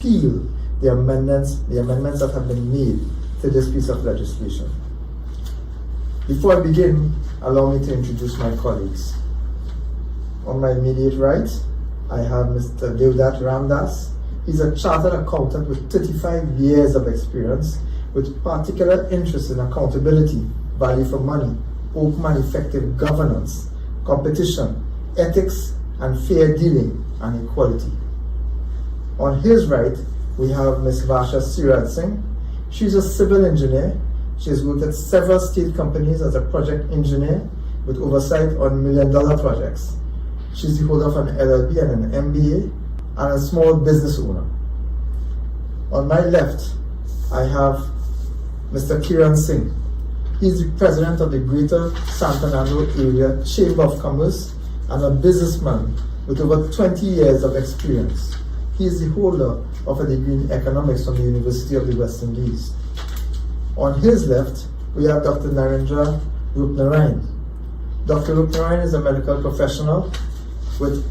repeal the amendments that have been made to this piece of legislation. Before I begin, allow me to introduce my colleagues. On my immediate right, I have Mr. Devdat Ramdas. He's a chartered accountant with 35 years of experience with particular interest in accountability, value for money, open and effective governance, competition, ethics, and fair dealing and equality. On his right, we have Ms. Vasha Siraj Singh. She's a civil engineer. She has worked at several state companies as a project engineer with oversight on million-dollar projects. She's the holder of an LLB and an MBA and a small business owner. On my left, I have Mr. Kiran Singh. He's the president of the Greater San Fernando Area Chamber of Commerce and a businessman with over 20 years of experience. He is the holder of a degree in economics from the University of the West Indies. On his left, we have Dr. Narendra Rupnarayan. Dr. Rupnarayan is a medical professional with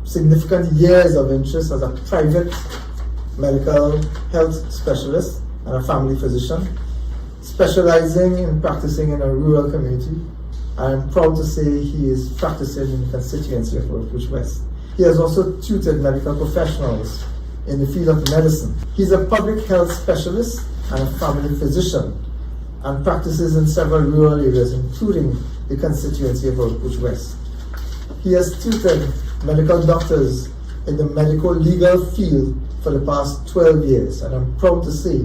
significant years of interest as a private medical health specialist and a family physician, specializing in practicing in a rural community. I am proud to say he is practicing in the constituency of Oropouche West. He has also tutored medical professionals in the field of medicine. He's a public health specialist and a family physician and practices in several rural areas, including the constituency of Oropouche West. He has tutored medical doctors in the medical legal field for the past 12 years, and I'm proud to say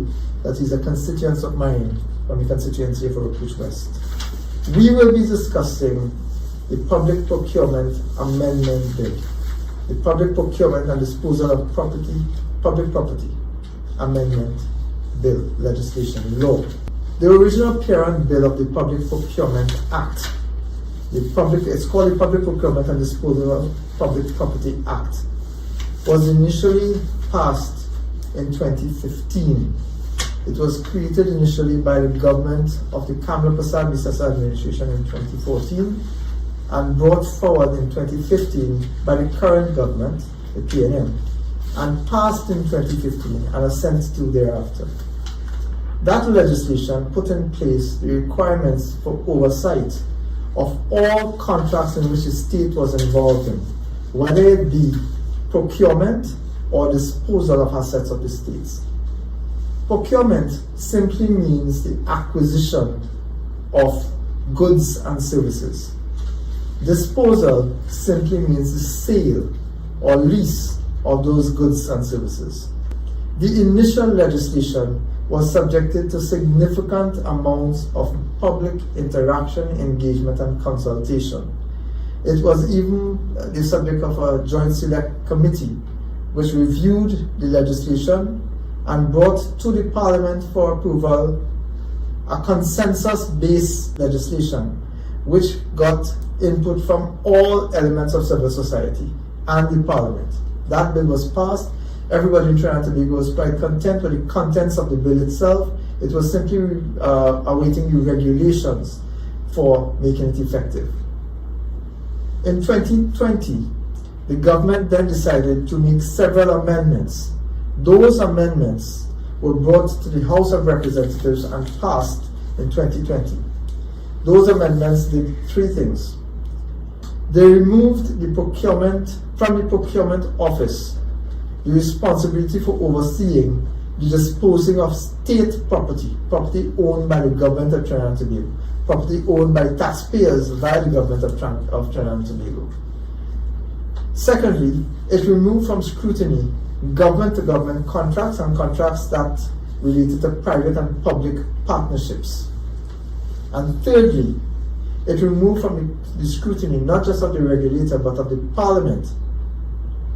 that he's a constituent of mine from the constituency of Oropouche West. We will be discussing the Public Procurement Amendment Bill, the Public Procurement and Disposal of Public Property Amendment Bill, legislation, law. The original parent bill of the Public Procurement Act, it's called the Public Procurement and Disposal of Public Property Act, was initially passed in 2015. It was created initially by the government of the Kamla Prasad Bisasa administration in 2014 and brought forward in 2015 by the current government, the PNM, and passed in 2015 and assent to thereafter. That legislation put in place the requirements for oversight of all contracts in which the state was involved in, whether it be procurement or disposal of assets of the states. Procurement simply means the acquisition of goods and services. Disposal simply means the sale or lease of those goods and services. The initial legislation was subjected to significant amounts of public interaction, engagement, and consultation. It was even the subject of a joint select committee which reviewed the legislation and brought to the Parliament for approval a consensus-based legislation which got input from all elements of civil society and the Parliament. That bill was passed. Everybody in Trinidad and Tobago was quite content with the contents of the bill itself. It was simply awaiting the regulations for making it effective. In 2020, the government then decided to make several amendments. Those amendments were brought to the House of Representatives and passed in 2020. Those amendments did three things. They removed the procurement from the Procurement Office the responsibility for overseeing the disposing of state property owned by the government of Trinidad and Tobago, property owned by taxpayers via the government of Trinidad and Tobago. Secondly, it removed from scrutiny government-to-government contracts and contracts that related to private and public partnerships. And thirdly, it removed from the scrutiny not just of the regulator but of the Parliament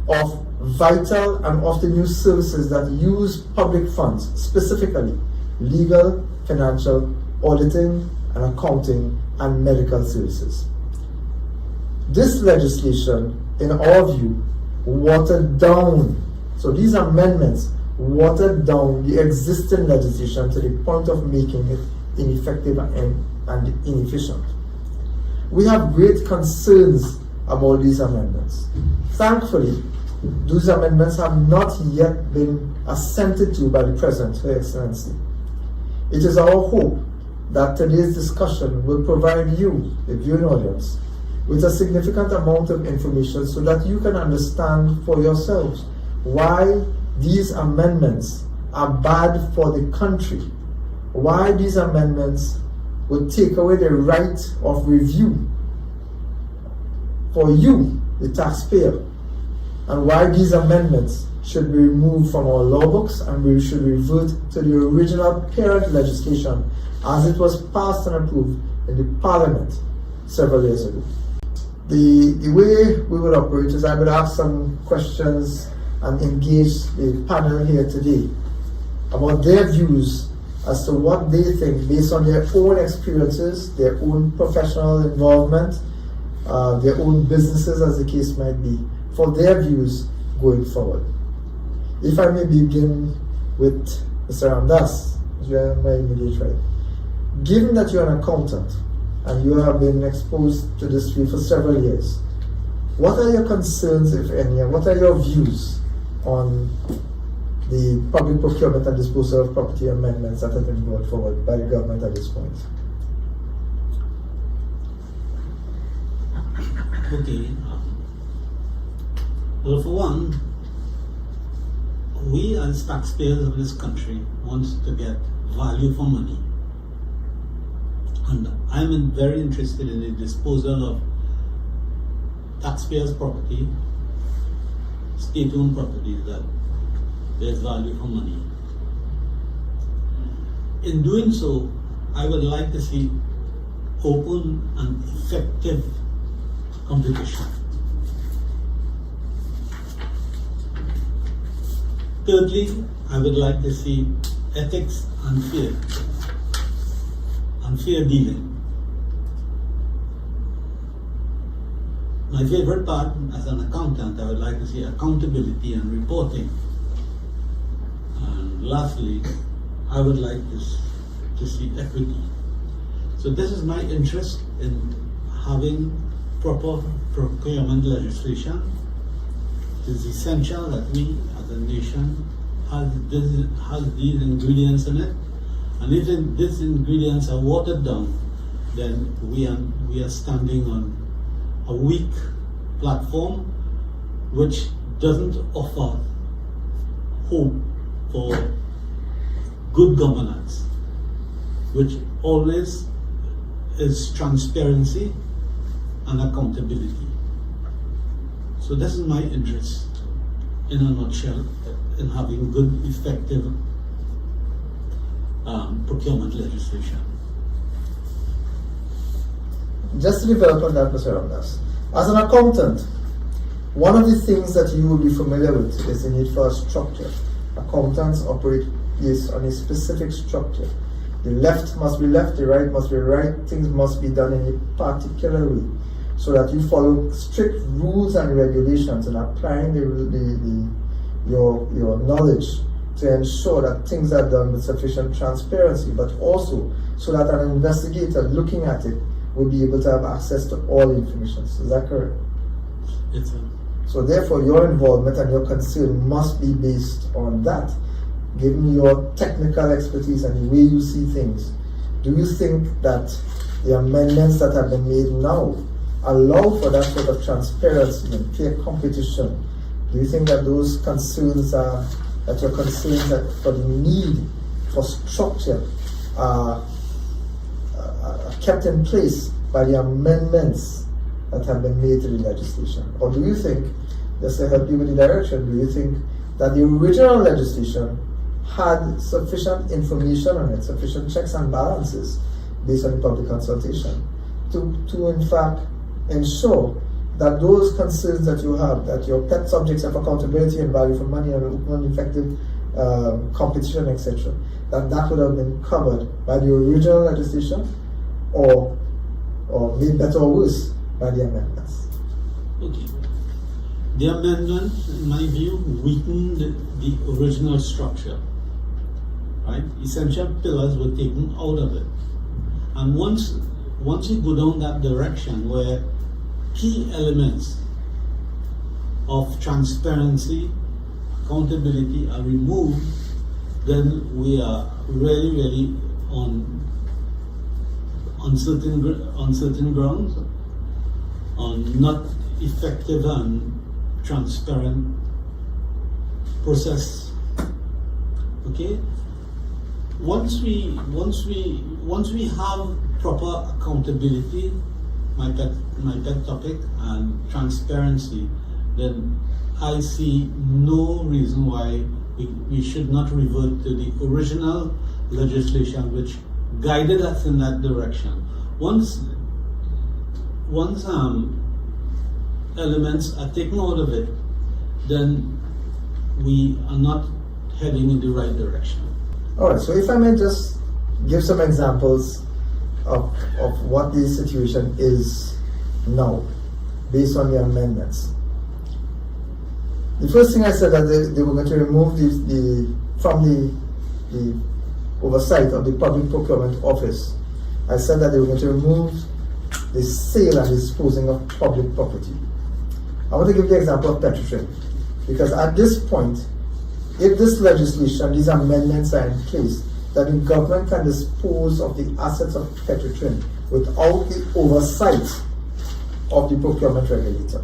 of vital and often used services that use public funds, specifically legal, financial, auditing, and accounting, and medical services. This legislation, in our view, watered down, so these amendments watered down the existing legislation to the point of making it ineffective and inefficient. We have great concerns about these amendments. Thankfully, Those amendments have not yet been assented to by the President, Her Excellency. It is our hope that today's discussion will provide you, the viewing audience, with a significant amount of information so that you can understand for yourselves why these amendments are bad for the country, why these amendments would take away the right of review for you, the taxpayer, and why these amendments should be removed from our law books and we should revert to the original parent legislation as it was passed and approved in the Parliament several years ago. The way we will operate is I would ask some questions and engage the panel here today about their views as to what they think based on their own experiences, their own professional involvement, their own businesses as the case might be, for their views going forward. If I may begin with Mr. Ramdas, you are my immediate right. Given that you're an accountant and you have been exposed to this field for several years, what are your concerns, if any, and what are your views on the public procurement and disposal of property amendments that have been brought forward by the government at this point? Okay. Well, for one, we as taxpayers of this country want to get value for money. And I'm very interested in the disposal of taxpayers' property, state-owned properties that there's value for money. In doing so, I would like to see open and effective competition. Thirdly, I would like to see ethics and fair dealing. My favorite part as an accountant, I would like to see accountability and reporting. And lastly, I would like to see equity. So this is my interest in having proper procurement legislation. It is essential that we as a nation has these ingredients in it. And if these ingredients are watered down, then we are standing on a weak platform which doesn't offer hope for good governance, which always is transparency and accountability. So this is my interest, in a nutshell, in having good, effective procurement legislation. Just to develop on that, Mr. Ramdas, as an accountant, one of the things that you will be familiar with is the need for a structure. Accountants operate based on a specific structure. The left must be left, the right must be right, things must be done in a particular way, so that you follow strict rules and regulations and applying your knowledge to ensure that things are done with sufficient transparency, but also so that an investigator looking at it will be able to have access to all the information. Is that correct? Yes, sir. So therefore, your involvement and your concern must be based on that. Given your technical expertise and the way you see things, do you think that the amendments that have been made now allow for that sort of transparency and fair competition? Do you think that those concerns are, that your concerns that for the need for structure are kept in place by the amendments that have been made to the legislation? Or do you think, just to help you with the direction, do you think that the original legislation had sufficient information on it, sufficient checks and balances based on the public consultation to in fact ensure that those concerns that you have, that your pet subjects of accountability and value for money and open and effective competition, etc., that would have been covered by the original legislation, or made better or worse by the amendments? Okay. The amendment, in my view, weakened the original structure. Right? Essential pillars were taken out of it. And once you go down that direction where key elements of transparency, accountability are removed, then we are really on certain grounds, on not effective and transparent process. Okay. Once we have proper accountability, my pet topic, and transparency, then I see no reason why we should not revert to the original legislation which guided us in that direction. Once elements are taken out of it, then we are not heading in the right direction. All right, so if I may just give some examples of what the situation is now, based on the amendments. The first thing I said that they were going to remove from the oversight of the Public Procurement Office. I said that they were going to remove the sale and disposing of public property. I want to give the example of Petrotrin, because at this point, if this legislation, these amendments are in place, that the government can dispose of the assets of Petrotrin without the oversight of the procurement regulator.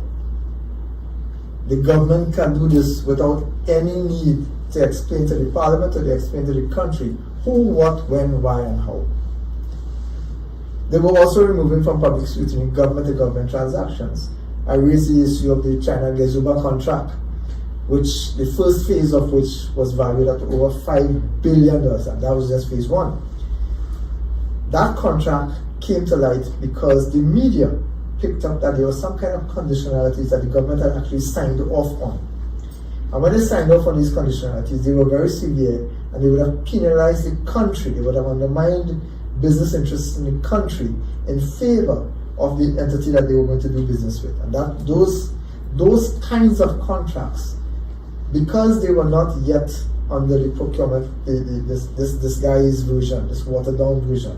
The government can do this without any need to explain to the parliament or to explain to the country who, what, when, why, and how. They were also removing from public scrutiny government-to-government transactions. I raised the issue of the China-Gezuba contract, which the first phase of which was valued at over $5 billion, and that was just phase one. That contract came to light because the media picked up that there was some kind of conditionalities that the government had actually signed off on. And when they signed off on these conditionalities, they were very severe, and they would have penalized the country, they would have undermined business interests in the country in favor of the entity that they were going to do business with. And that those kinds of contracts, because they were not yet under the procurement, this guy's version, this watered down version,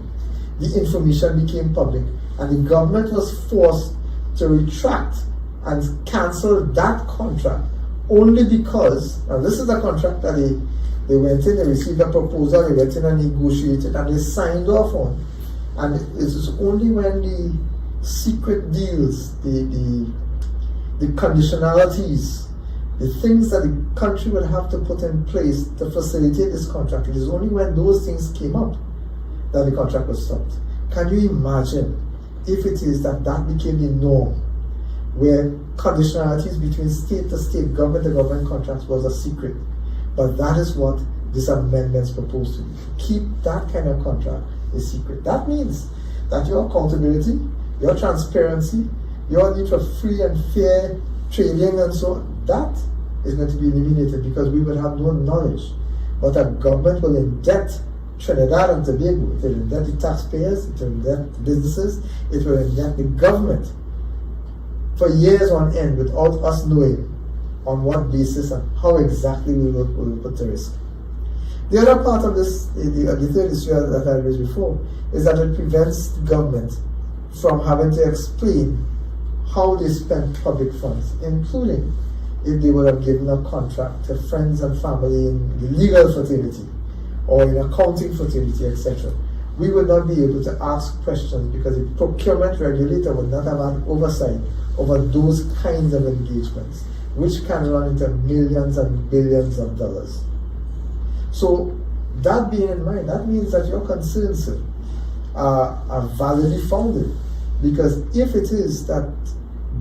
the information became public, and the government was forced to retract and cancel that contract only because, now this is a contract that they went in, they received a proposal, they went in and negotiated, and they signed off on. And it is only when the secret deals, the conditionalities, the things that the country would have to put in place to facilitate this contract, it is only when those things came up that the contract was stopped. Can you imagine if it is that became the norm, where conditionalities between state to state, government to government contracts was a secret? But that is what this amendment is proposed to do. Keep that kind of contract a secret. That means that your accountability, your transparency, your need for free and fair trading and so on, that is going to be eliminated because we will have no knowledge. But a government will indebt Trinidad and Tobago, it will indebt the taxpayers, it will indebt the businesses, it will indebt the government for years on end without us knowing on what basis and how exactly we will put to risk. The other part of this, the third issue that I raised before, is that it prevents the government from having to explain how they spend public funds, including if they would have given a contract to friends and family in the legal fraternity or in accounting fraternity, etc. We would not be able to ask questions because the procurement regulator would not have had oversight over those kinds of engagements, which can run into millions and billions of dollars. So that being in mind, that means that your concerns, sir, are validly founded, because if it is that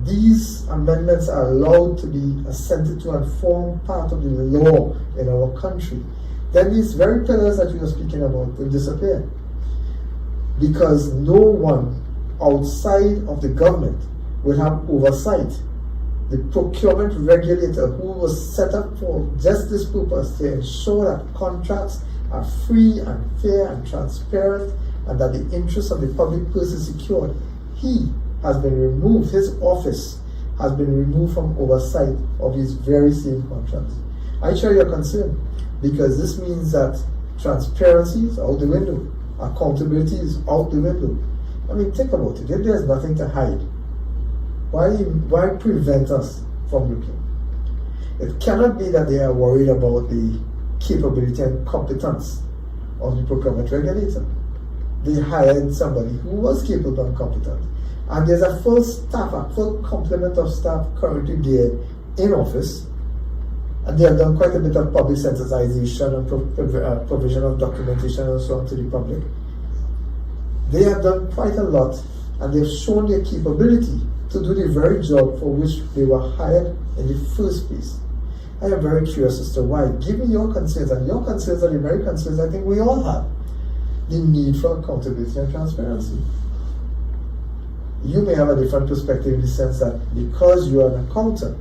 these amendments are allowed to be assented to and form part of the law in our country, then these very pillars that you are speaking about will disappear, because no one outside of the government will have oversight. The procurement regulator, who was set up for just this purpose, to ensure that contracts are free and fair and transparent and that the interests of the public purse is secured, he has been removed, his office has been removed from oversight of these very same contracts. I share your concern, because this means that transparency is out the window, accountability is out the window. I mean, think about it. If there's nothing to hide, why prevent us from looking? It cannot be that they are worried about the capability and competence of the procurement regulator. They hired somebody who was capable and competent. And there's a full complement of staff currently there in office. And they have done quite a bit of public sensitization and provision of documentation and so on to the public. They have done quite a lot, and they've shown their capability to do the very job for which they were hired in the first place. I am very curious as to why, given your concerns, and your concerns are the very concerns I think we all have, the need for accountability and transparency. You may have a different perspective in the sense that because you are an accountant,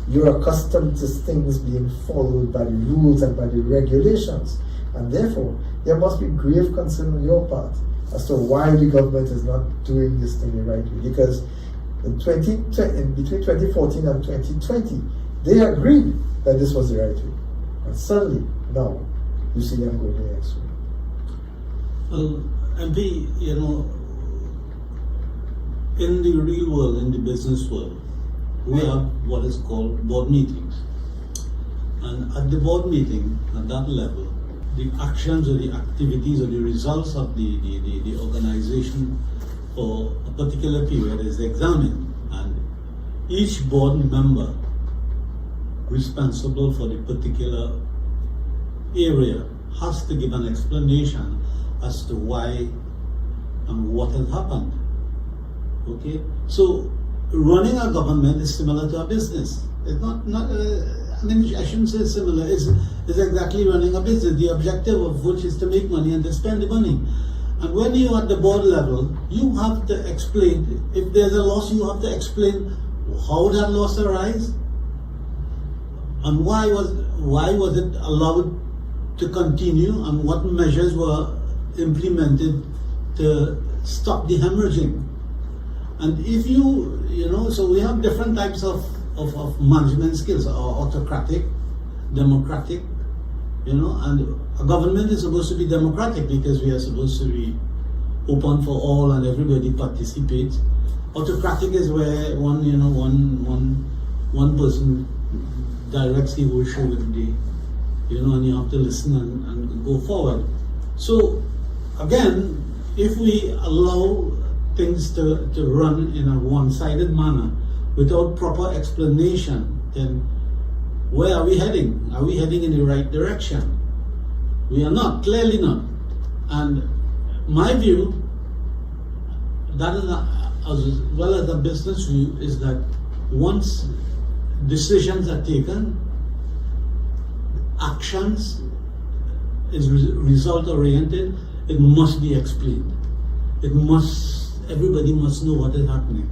you're accustomed to things being followed by the rules and by the regulations, and therefore there must be grave concern on your part as to why the government is not doing this thing the right way. Because between 2014 and 2020, they agreed that this was the right way, and suddenly now you see them going the next way. Well, MP, in the real world, in the business world, we have what is called board meetings. And at the board meeting, at that level, the actions or the activities or the results of the organization for a particular period is examined. And each board member responsible for the particular area has to give an explanation as to why and what has happened. Okay? So, running a government is similar to a business. It's I shouldn't say similar, it's exactly running a business, the objective of which is to make money and to spend the money. And when you're at the board level, you have to explain, if there's a loss, you have to explain how that loss arise, and why was it allowed to continue, and what measures were implemented to stop the hemorrhaging. And if so we have different types of management skills, autocratic, democratic, and a government is supposed to be democratic because we are supposed to be open for all and everybody participates. Autocratic is where one person directs the whole show with and you have to listen and go forward. So again, if we allow things to run in a one-sided manner without proper explanation, then where are we heading? Are we heading in the right direction? We are not, clearly not. And my view, that is as well as the business view, is that once decisions are taken, actions is result-oriented, it must be explained. Everybody must know what is happening.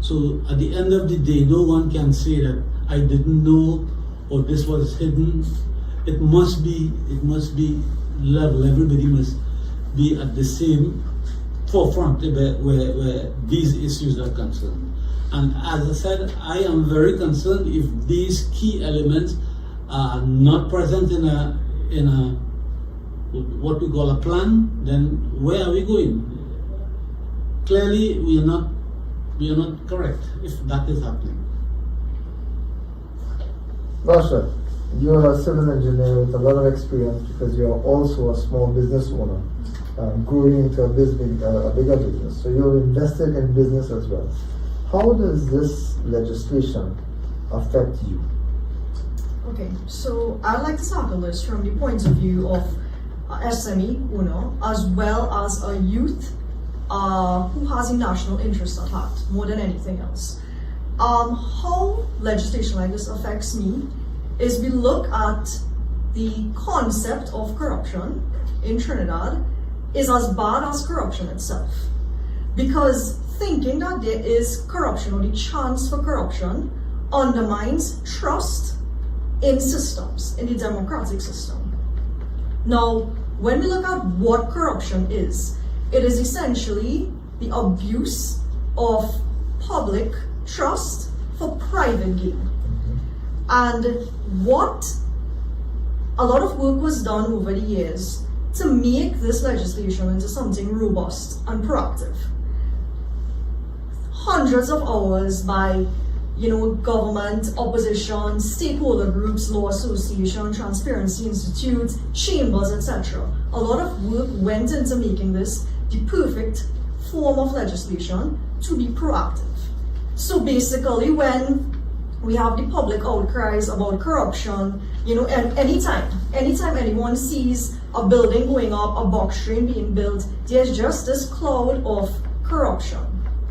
So at the end of the day, no one can say that I didn't know or this was hidden. It must be level. Everybody must be at the same forefront where these issues are concerned. And as I said, I am very concerned if these key elements are not present in a what we call a plan, then where are we going? Clearly, we are not correct if that is happening. Rasha, you're a civil engineer with a lot of experience because you're also a small business owner, growing into a bigger business. So you're invested in business as well. How does this legislation affect you? Okay, so I'd like to tackle this from the point of view of SME owner as well as a youth who has a national interest at heart more than anything else. How legislation like this affects me is we look at the concept of corruption in Trinidad is as bad as corruption itself. Because thinking that there is corruption or the chance for corruption undermines trust in systems, in the democratic system. Now, when we look at what corruption is, it is essentially the abuse of public trust for private gain. And what a lot of work was done over the years to make this legislation into something robust and proactive. Hundreds of hours by government, opposition, stakeholder groups, law association, transparency institute, chambers, etc. A lot of work went into making this the perfect form of legislation to be proactive. So basically, when we have the public outcries about corruption, and anytime anyone sees a building going up, a box train being built, there's just this cloud of corruption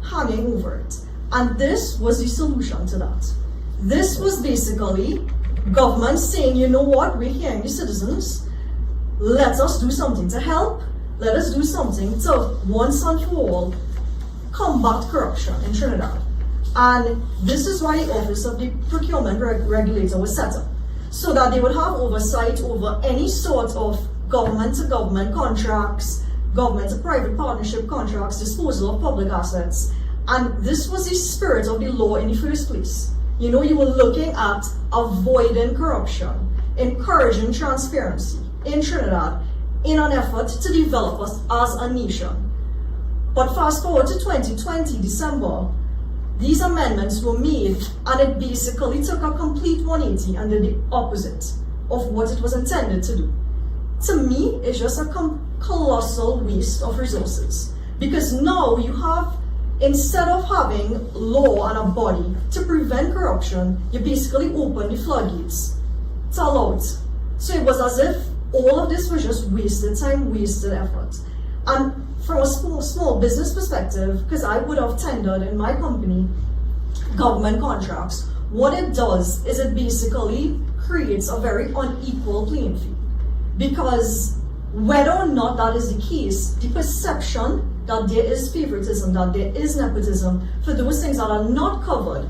hanging over it. And this was the solution to that. This was basically government saying, you know what, we're hearing the citizens, let us do something to help, let us do something to once and for all combat corruption in Trinidad. And this is why the Office of the Procurement Regulator was set up, so that they would have oversight over any sort of government-to-government contracts, government-to-private partnership contracts, disposal of public assets. And this was the spirit of the law in the first place. You were looking at avoiding corruption, encouraging transparency in Trinidad in an effort to develop us as a nation. But fast forward to 2020, December, these amendments were made, and it basically took a complete 180 and did the opposite of what it was intended to do. To me, it's just a colossal waste of resources. Because now you have, instead of having law and a body to prevent corruption, you basically open the floodgates to allow it. So it was as if all of this was just wasted time, wasted effort. And from a small business perspective, because I would have tendered in my company government contracts, what it does is it basically creates a very unequal playing field. Because whether or not that is the case, the perception that there is favoritism, that there is nepotism for those things that are not covered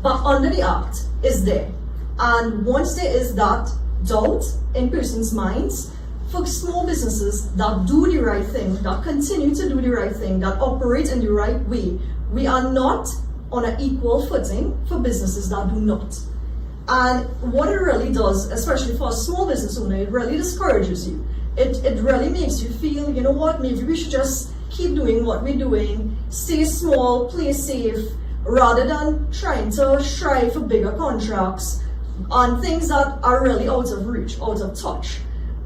but under the Act is there. And once there is that doubt in persons' minds, for small businesses that do the right thing, that continue to do the right thing, that operate in the right way, we are not on an equal footing for businesses that do not. And what it really does, especially for a small business owner, it really discourages you. It really makes you feel, you know what, maybe we should just keep doing what we're doing, stay small, play safe, rather than trying to strive for bigger contracts on things that are really out of reach, out of touch.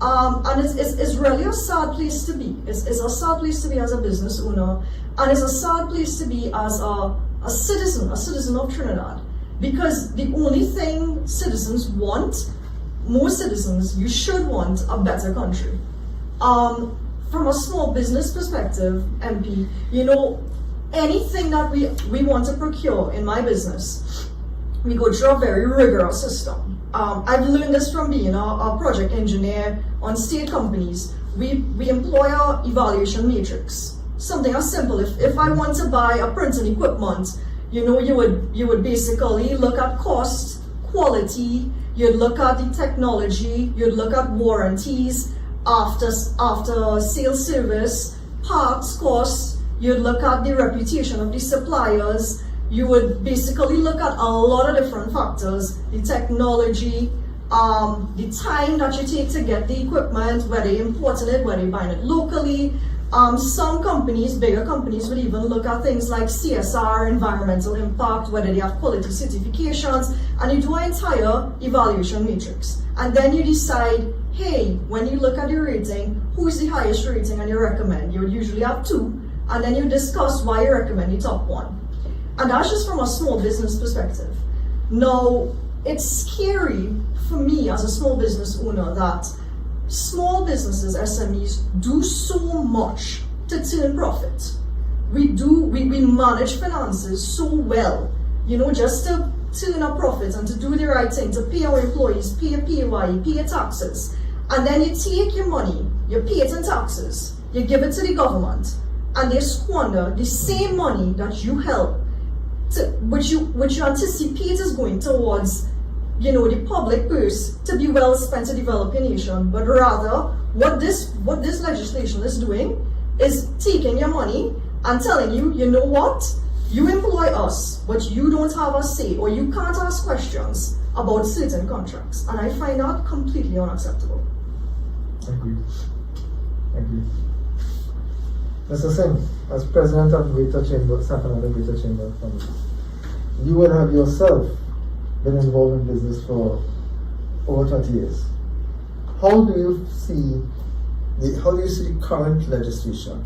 And it's really a sad place to be. It's a sad place to be as a business owner, and it's a sad place to be as a citizen of Trinidad. Because the only thing citizens want, most citizens, you should want a better country. From a small business perspective, MP, anything that we want to procure in my business, we go through a very rigorous system. I've learned this from being a project engineer on state companies. We employ our evaluation matrix. Something as simple. If I want to buy a printing equipment, you would basically look at cost, quality, you'd look at the technology, you'd look at warranties, after sales service, parts costs, you'd look at the reputation of the suppliers, you would basically look at a lot of different factors, the technology, the time that you take to get the equipment, whether you're importing it, whether you're buying it locally. Some companies, bigger companies, would even look at things like CSR, environmental impact, whether they have quality certifications, and you do an entire evaluation matrix. And then you decide, hey, when you look at your rating, who's the highest rating and you recommend? You would usually have two, and then you discuss why you recommend the top one. And that's just from a small business perspective. Now, it's scary for me as a small business owner that small businesses, SMEs, do so much to turn profit. We manage finances so well, just to turn a profit and to do the right thing, to pay our employees, pay your PAYE, pay your taxes. And then you take your money, you pay it in taxes, you give it to the government, and they squander the same money that you help, which you anticipate is going towards the public purse to be well spent to develop a nation, but rather what this legislation is doing is taking your money and telling you, you know what, you employ us, but you don't have a say, or you can't ask questions about certain contracts, and I find that completely unacceptable. Agreed. Mr. Singh, as President of Greater Chamber, Second of the Greater Chamber of Commerce, you would have yourself been involved in business for over 20 years. How do you see the current legislation,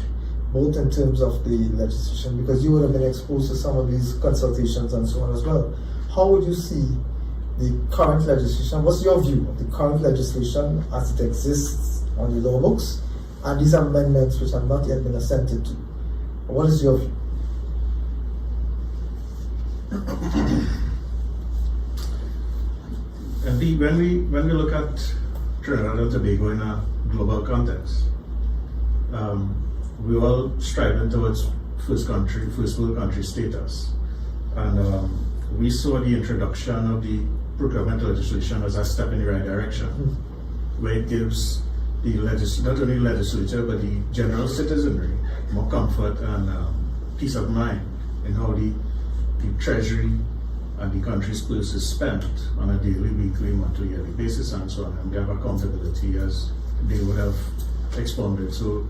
both in terms of the legislation, because you would have been exposed to some of these consultations and so on as well. How would you see the current legislation? What's your view of the current legislation as it exists on the law books and these amendments which have not yet been assented to? What is your view? When we look at Trinidad and Tobago in a global context, we all striving towards first world country status, and we saw the introduction of the procurement legislation as a step in the right direction, where it gives the not only legislature but the general citizenry more comfort and peace of mind in how the treasury and the country's purse is spent on a daily, weekly, monthly, yearly basis and so on, and they have accountability as they would have expounded so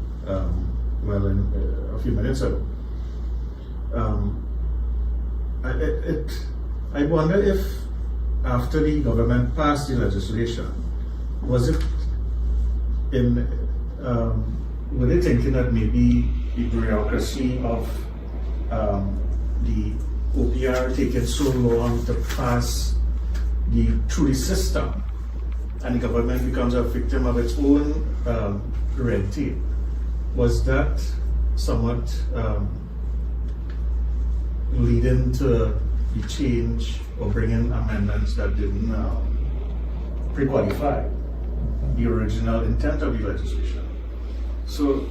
well in a few minutes ago. I wonder if after the government passed the legislation, was it were they thinking that maybe the bureaucracy of the OPR taking so long to pass through the system, and the government becomes a victim of its own red tape? Was that somewhat leading to the change or bringing amendments that didn't pre-qualify the original intent of the legislation? So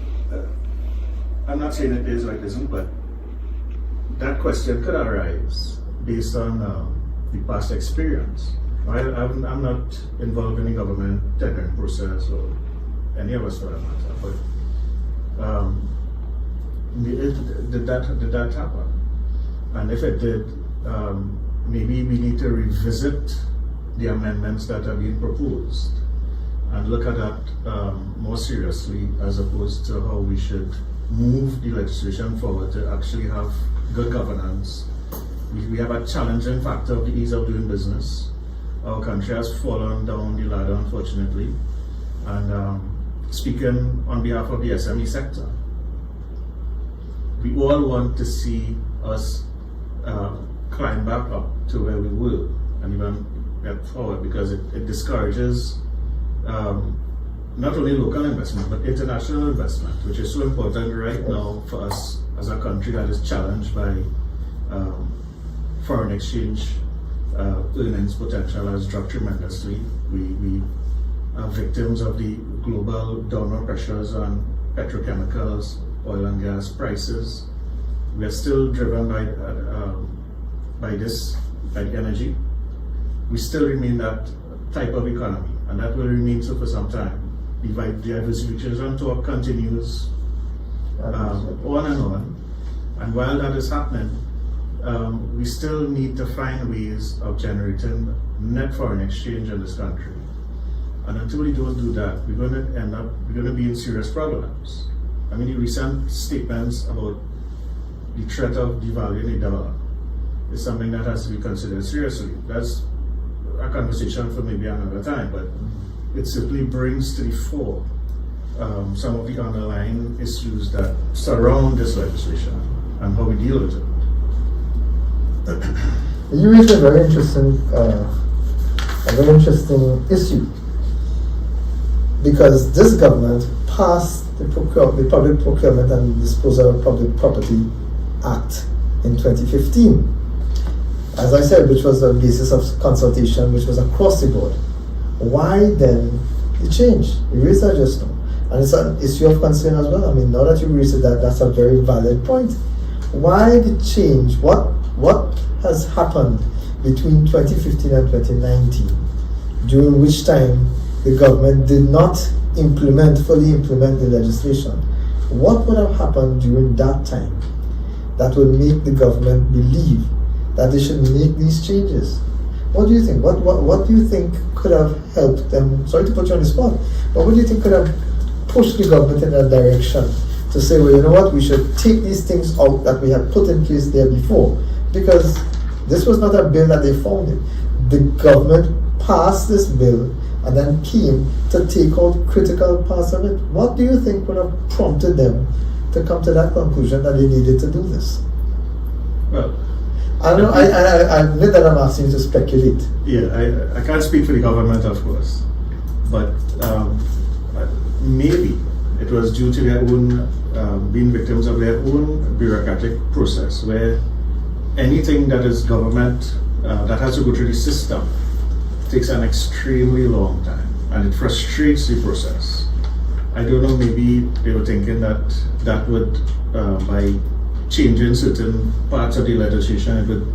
I'm not saying it is or it isn't, but that question could arise based on the past experience. I'm not involved in the government tendering process or any of us for that matter, but did that happen? And if it did, maybe we need to revisit the amendments that are being proposed and look at that more seriously, as opposed to how we should move the legislation forward to actually have good governance. We have a challenging factor of the ease of doing business. Our country has fallen down the ladder, unfortunately. And speaking on behalf of the SME sector, we all want to see us climb back up to where we were and even get forward, because it discourages not only local investment but international investment, which is so important right now for us as a country that is challenged by foreign exchange earnings potential has dropped tremendously. We are victims of the global downward pressures on petrochemicals, oil and gas prices. We are still driven by the energy. We still remain that type of economy, and that will remain so for some time. The diversification talk continues on and on, and while that is happening, we still need to find ways of generating net foreign exchange in this country. And until we don't do that, we're going to be in serious problems. I mean, the recent statements about the threat of devaluing the dollar is something that has to be considered seriously. That's a conversation for maybe another time, but it simply brings to the fore some of the underlying issues that surround this legislation and how we deal with it. You raised a very interesting issue, because this government passed the Public Procurement and Disposal of Public Property Act in 2015. As I said, which was the basis of consultation, which was across the board. Why then the change? You raised that just now. And it's an issue of concern as well. I mean, now that you raised it, that's a very valid point. Why the change? What has happened between 2015 and 2019, during which time the government did not fully implement the legislation? What would have happened during that time that would make the government believe that they should make these changes? What do you think? What do you think could have helped them? Sorry to put you on the spot, but what do you think could have pushed the government in that direction to say, well, you know what, we should take these things out that we had put in place there before? Because This was not a bill that they founded. The government passed this bill and then came to take out critical parts of it. What do you think would have prompted them to come to that conclusion that they needed to do this? Well, I admit that I'm asking you to speculate. yeah, I can't speak for the government, of course, but maybe it was due to their own being victims of their own bureaucratic process, where anything that is government that has to go through the system takes an extremely long time, and it frustrates the process. I don't know, maybe they were thinking that that would, by changing certain parts of the legislation, it would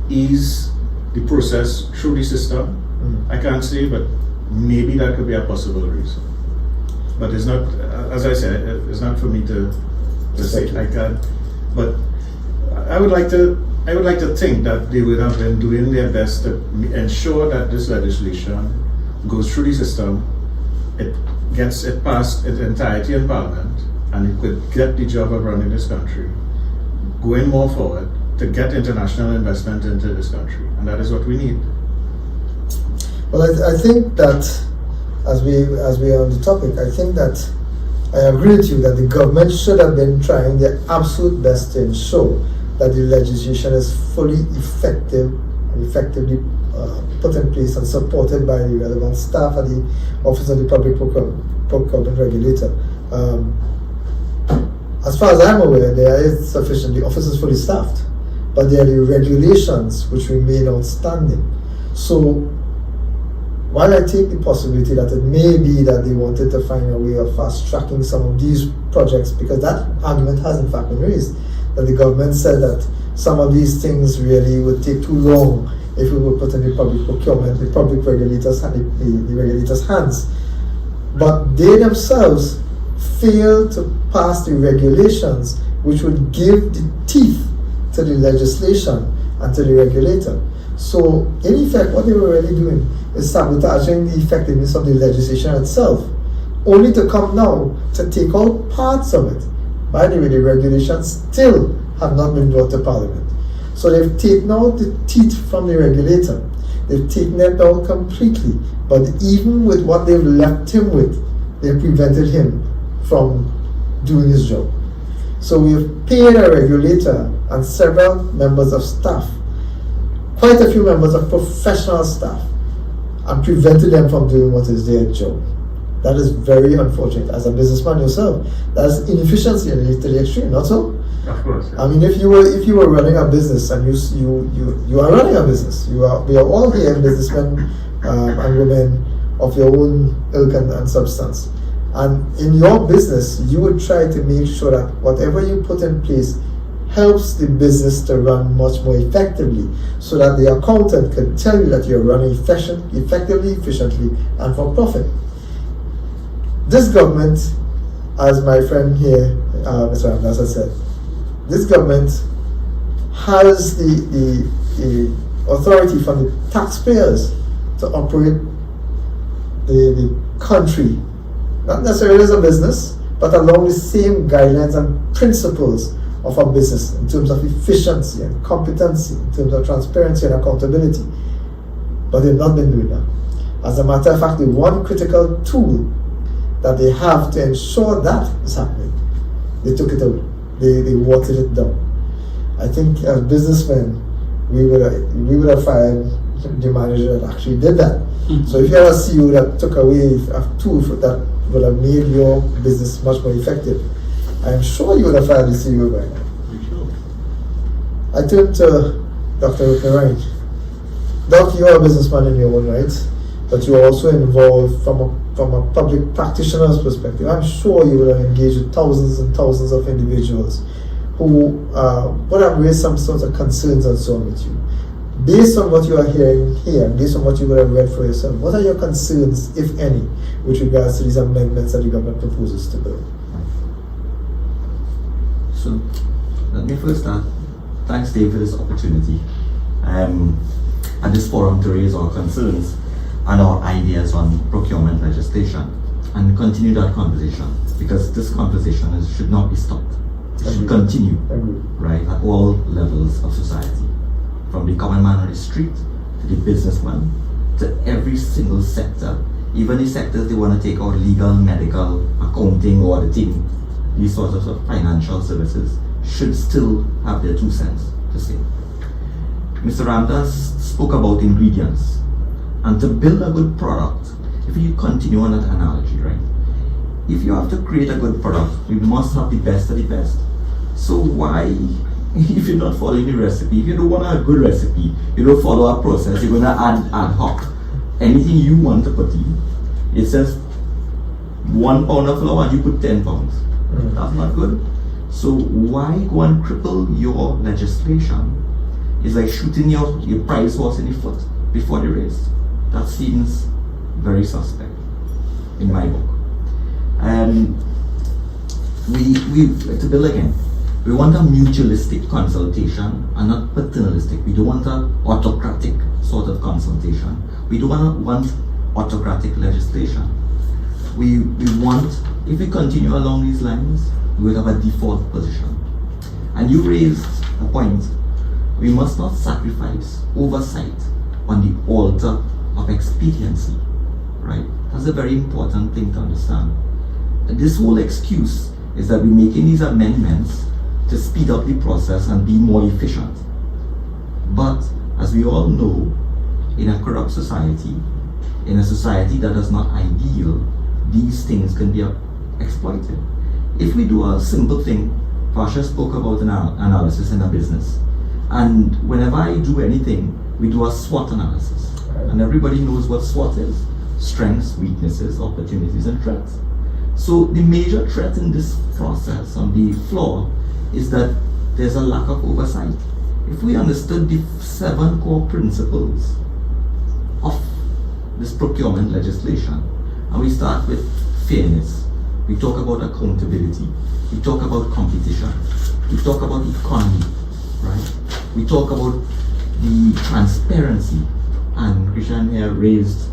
ease the process through the system. I can't say, but maybe that could be a possible reason. But it's not, as I said, it's not for me to say. I can't. But I would like to think that they would have been doing their best to ensure that this legislation goes through the system, it gets it passed its entirety in Parliament, and it could get the job of running this country going more forward to get international investment into this country, and that is what we need. Well, I think that as we are on the topic, I think that I agree with you that the government should have been trying their absolute best to ensure that the legislation is fully effective and effectively put in place and supported by the relevant staff at the Office of the Public Procurement Regulator. As far as I'm aware, there is sufficient, the office is fully staffed, but there are the regulations which remain outstanding. So while I take the possibility that it may be that they wanted to find a way of fast tracking some of these projects, because that argument has in fact been raised, that the government said that some of these things really would take too long if we were put in the public procurement, the public regulators, the regulators' hands. But they themselves failed to pass the regulations which would give the teeth to the legislation and to the regulator. So in effect, what they were really doing is sabotaging the effectiveness of the legislation itself, only to come now to take out parts of it. By the way, the regulations still have not been brought to Parliament. So they've taken out the teeth from the regulator. They've taken it out completely. But even with what they've left him with, they've prevented him from doing his job. So we've paid a regulator and several members of staff, quite a few members of professional staff, and prevented them from doing what is their job. That is very unfortunate. As a businessman yourself, that's inefficiency to the extreme, not so? Of course. Yeah. I mean, if you were running a business, and you are running a business, we are all here businessmen and women of your own ilk and substance. And in your business, you would try to make sure that whatever you put in place helps the business to run much more effectively, so that the accountant can tell you that you're running effectively, efficiently, and for profit. This government, as my friend here, Mr. Ramdas has said, this government has the authority from the taxpayers to operate the country, not necessarily as a business, but along the same guidelines and principles of a business in terms of efficiency and competency, in terms of transparency and accountability. But they've not been doing that. As a matter of fact, the one critical tool that they have to ensure that is happening, they took it out. They watered it down. I think as businessmen, we would have fired the manager that actually did that. So if you have a CEO that took away a tool that would have made your business much more effective, I'm sure you would have fired the CEO by now. Sure. I turn to Dr. Rupert. Doc, you're a businessman in your own right, but you're also involved from a public practitioner's perspective. I'm sure you would have engaged with thousands and thousands of individuals who would have raised some sorts of concerns and so on with you. Based on what you are hearing here, based on what you would have read for yourself, what are your concerns, if any, with regards to these amendments that the government proposes to bill? So, let me first start. Thanks, Dave, for this opportunity at this forum to raise our concerns and our ideas on procurement legislation and continue that conversation, because this conversation should not be stopped. It should continue, right, at all levels of society. from the common man on the street to the businessman to every single sector, even the sectors they want to take out legal, medical, accounting, or auditing, these sorts of financial services should still have their 2 cents to say. Mr. Ramdas spoke about ingredients, and to build a good product, if you continue on that analogy, right? If you have to create a good product, you must have the best of the best. So why, if you're not following the recipe, if you don't want a good recipe, you don't follow a process, you're gonna add ad hoc anything you want to put in. It says 1 pound of flour and you put 10 pounds. That's not good. So why go and cripple your legislation? It's like shooting your prize horse in the foot before the race. That seems very suspect in my book. To build again, we want a mutualistic consultation and not paternalistic. We don't want an autocratic sort of consultation. We don't want autocratic legislation. We want, if we continue along these lines, we will have a default position. And you raised a point, we must not sacrifice oversight on the altar of expediency, right? That's a very important thing to understand. And this whole excuse is that we're making these amendments to speed up the process and be more efficient. But as we all know, in a corrupt society, in a society that is not ideal, these things can be exploited. If we do a simple thing, Pasha spoke about an analysis in a business, and whenever I do anything, we do a SWOT analysis, and everybody knows what SWOT is: strengths, weaknesses, opportunities, and threats. So the major threat in this process on the floor is that there's a lack of oversight. If we understood the 7 core principles of this procurement legislation, and we start with fairness, we talk about accountability, we talk about competition, we talk about economy, right? We talk about the transparency, and Christian here raised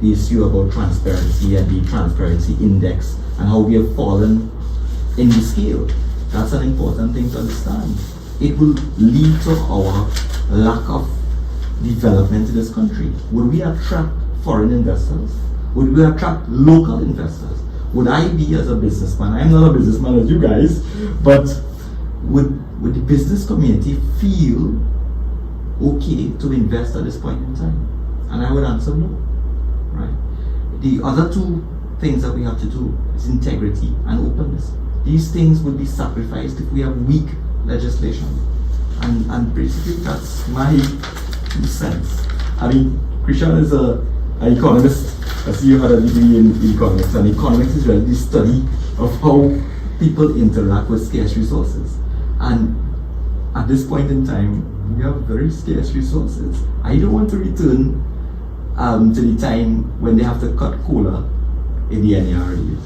the issue about transparency and the transparency index and how we have fallen in the scale. That's an important thing to understand. It will lead to our lack of development in this country. Would we attract foreign investors? Would we attract local investors? Would I be, as a businessman, I'm not a businessman as you guys, but would the business community feel okay to invest at this point in time? And I would answer no, right? The other 2 things that we have to do is integrity and openness. These things would be sacrificed if we have weak legislation. And basically that's my 2 cents. I mean, Christian is an economist. I see you had a degree in economics, and economics is really the study of how people interact with scarce resources. And at this point in time, we have very scarce resources. I don't want to return to the time when they have to cut cola in the NERAs.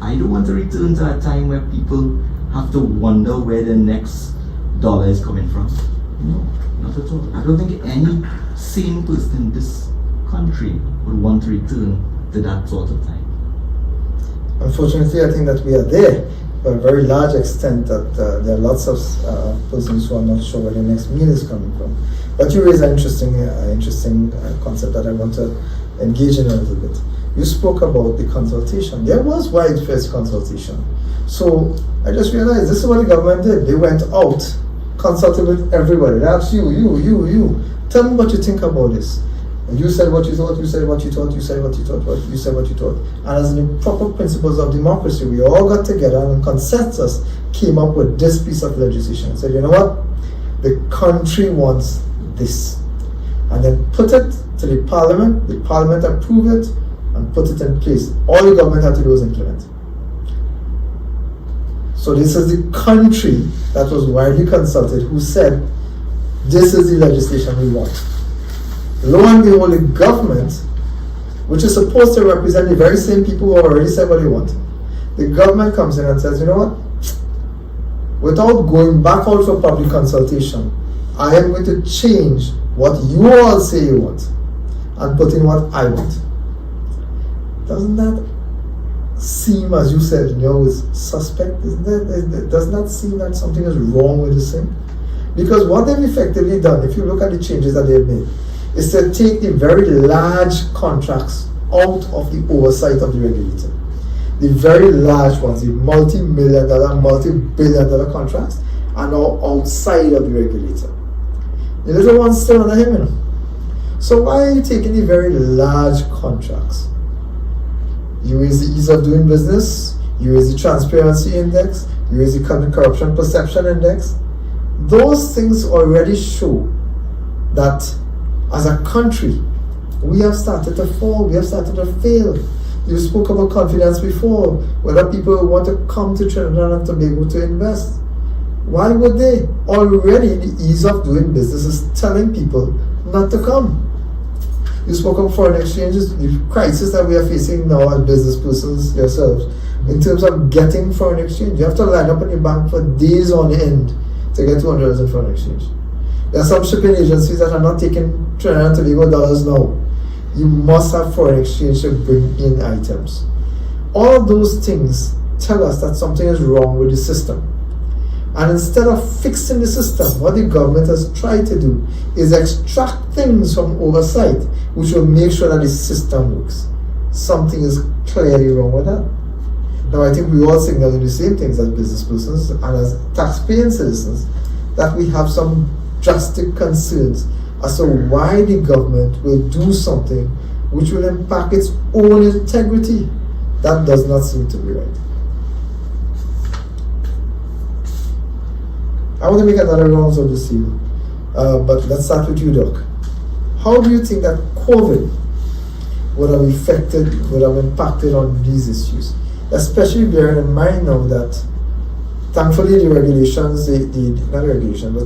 I don't want to return to a time where people have to wonder where the next dollar is coming from. No, not at all. I don't think any sane person in this country would want to return to that sort of time. Unfortunately, I think that we are there, but a very large extent that there are lots of persons who are not sure where the next meal is coming from. But you raise an interesting concept that I want to engage in a little bit. You spoke about the consultation. There was widespread consultation. So I just realized this is what the government did. They went out, consulted with everybody. They asked you, tell me what you think about this. And you said what you thought, you said what you thought, you said what you thought, you said what you thought. And as the proper principles of democracy, we all got together and consensus came up with this piece of legislation and said, you know what? The country wants this. And then put it to the parliament approved it, and put it in place. All the government had to do was implement. So this is the country that was widely consulted who said, this is the legislation we want. Lo and behold, the government, which is supposed to represent the very same people who already said what they want, the government comes in and says, you know what? Without going back out for public consultation, I am going to change what you all say you want and put in what I want. Doesn't that seem, as you said, is suspect? Doesn't that seem that something is wrong with this thing? Because what they've effectively done, if you look at the changes that they've made, is to take the very large contracts out of the oversight of the regulator. The very large ones, the multi-million dollar, multi-billion dollar contracts, are now outside of the regulator. The little ones still under him, you know. So why are you taking the very large contracts? You raise the ease of doing business, you raise the transparency index, you raise the corruption perception index. Those things already show that as a country, we have started to fall, we have started to fail. You spoke about confidence before, whether people want to come to Trinidad and Tobago to invest. Why would they? Already the ease of doing business is telling people not to come. You spoke of foreign exchanges, the crisis that we are facing now as business persons yourselves, in terms of getting foreign exchange. You have to line up in your bank for days on end to get $200 in foreign exchange. There are some shipping agencies that are not taking Trinidad and Tobago dollars now. You must have foreign exchange to bring in items. All of those things tell us that something is wrong with the system. And instead of fixing the system, what the government has tried to do is extract things from oversight, which will make sure that the system works. Something is clearly wrong with that. Now, I think we all signal the same things as business persons and as taxpaying citizens, that we have some drastic concerns as to why the government will do something which will impact its own integrity. That does not seem to be right. I want to make another round of this here, but let's start with you, Doc. How do you think that COVID would have impacted on these issues? Especially bearing in mind now that thankfully the regulations,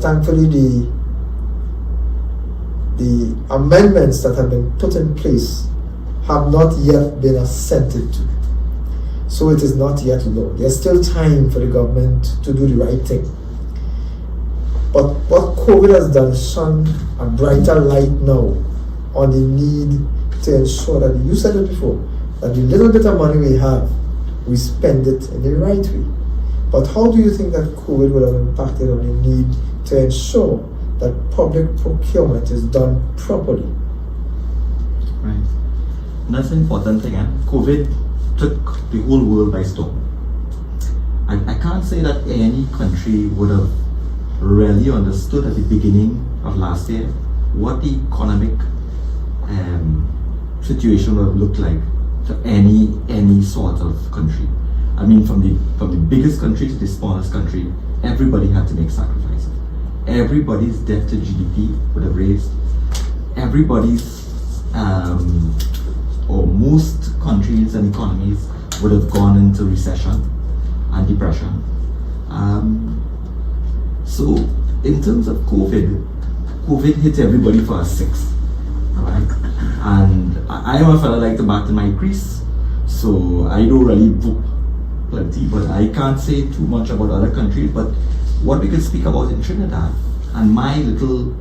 thankfully the amendments that have been put in place have not yet been assented to. So it is not yet law. There's still time for the government to do the right thing. But what COVID has done is shone a brighter light now on the need to ensure that, you said it before, that the little bit of money we have, we spend it in the right way. But how do you think that COVID would have impacted on the need to ensure that public procurement is done properly? Right. And that's an important thing. COVID took the whole world by storm. I can't say that any country would have really understood at the beginning of last year what the economic situation would have looked like to any sort of country. I mean, from the biggest country to the smallest country, everybody had to make sacrifices. Everybody's debt to GDP would have raised. Everybody's or most countries and economies would have gone into recession and depression. So in terms of COVID hit everybody for a six, right? And I am a fella like to back to my crease, so I don't really book plenty, but I can't say too much about other countries. But what we could speak about in Trinidad, and my little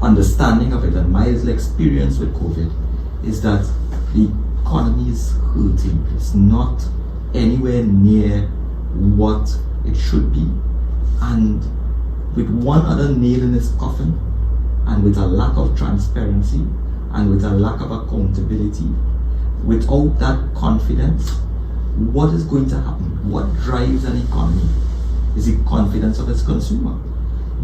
understanding of it and my little experience with COVID, is that the economy is hurting. It's not anywhere near what it should be. And with one other nail in its coffin, and with a lack of transparency, and with a lack of accountability, without that confidence, what is going to happen? What drives an economy is the confidence of its consumer.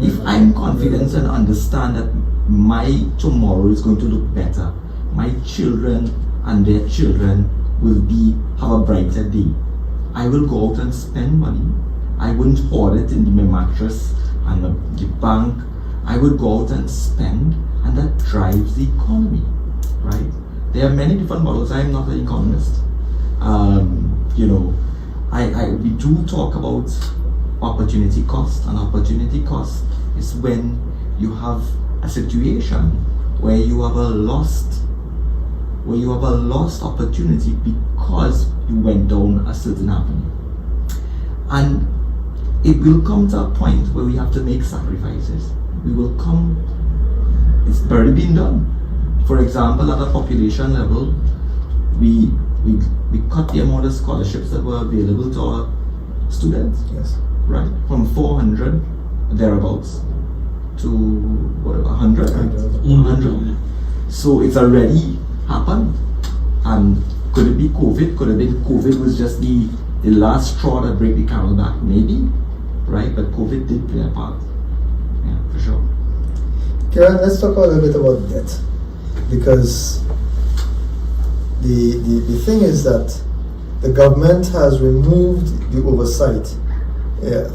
If I'm confident and understand that my tomorrow is going to look better, my children and their children will have a brighter day, I will go out and spend money. I wouldn't hoard it in my mattress and the bank. I would go out and spend, and that drives the economy, right? There are many different models. I am not an economist. We do talk about opportunity cost, and opportunity cost is when you have a situation where you have a lost opportunity because you went down a certain avenue. And it will come to a point where we have to make sacrifices. It's already been done. For example, at a population level, we cut the amount of scholarships that were available to our students. Yes. Right? From 400 thereabouts to whatever 100, right? 100. So it's already happened. And could it be COVID? Could have been COVID was just the last straw that break the camel back, maybe, right? But COVID did play a part. Yeah, for sure. Karen, let's talk a little bit about debt, because the thing is that the government has removed the oversight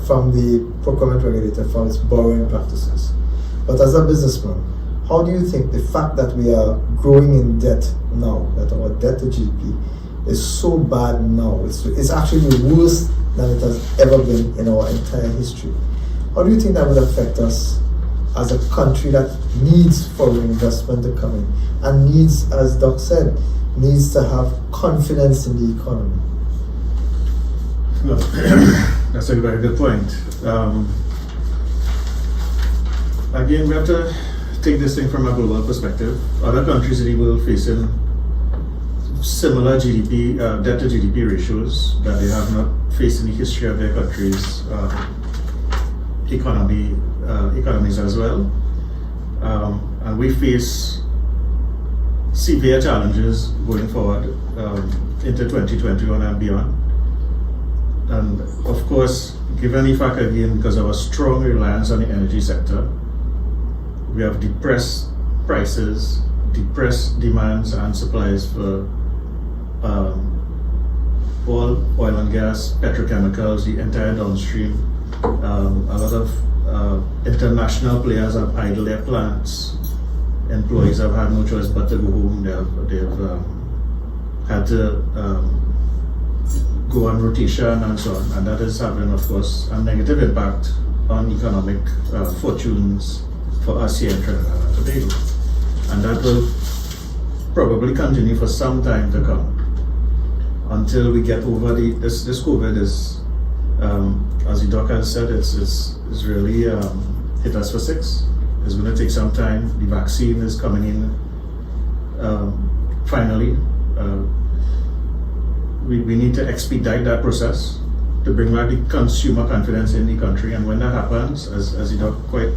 from the procurement regulator from its borrowing practices. But as a businessman, how do you think the fact that we are growing in debt now, that our debt to GDP is so bad now, it's actually worse than it has ever been in our entire history, how do you think that would affect us as a country that needs foreign investment to come in and needs, as Doc said, needs to have confidence in the economy? Well, that's a very good point. Again, we have to take this thing from a global perspective. Other countries in the world facing similar GDP, debt to GDP ratios that they have not faced in the history of their countries' economies as well. And we face severe challenges going forward into 2021 and beyond. And of course, given the fact again, because of our strong reliance on the energy sector, we have depressed prices, depressed demands and supplies for all oil and gas, petrochemicals, the entire downstream. A lot of international players have idled their plants. Employees have had no choice but to go home. They've had to go on rotation and so on, and that is having, of course, a negative impact on economic fortunes for us here in Trinidad and Tobago, and that will probably continue for some time to come until we get over this COVID is, as the doc has said, it's really hit us for six. It's going to take some time. The vaccine is coming in finally. We need to expedite that process to bring back the consumer confidence in the country, and when that happens, as the doc quite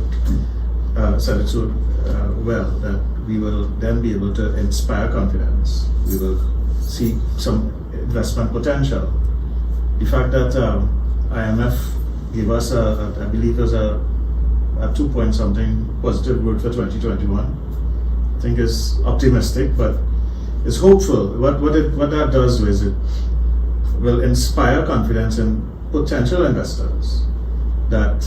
said it so well, that we will then be able to inspire confidence. We will see some investment potential. The fact that IMF gave us I believe it was a 2 something positive growth for 2021, I think is optimistic, but it's hopeful. What that does is it will inspire confidence in potential investors that,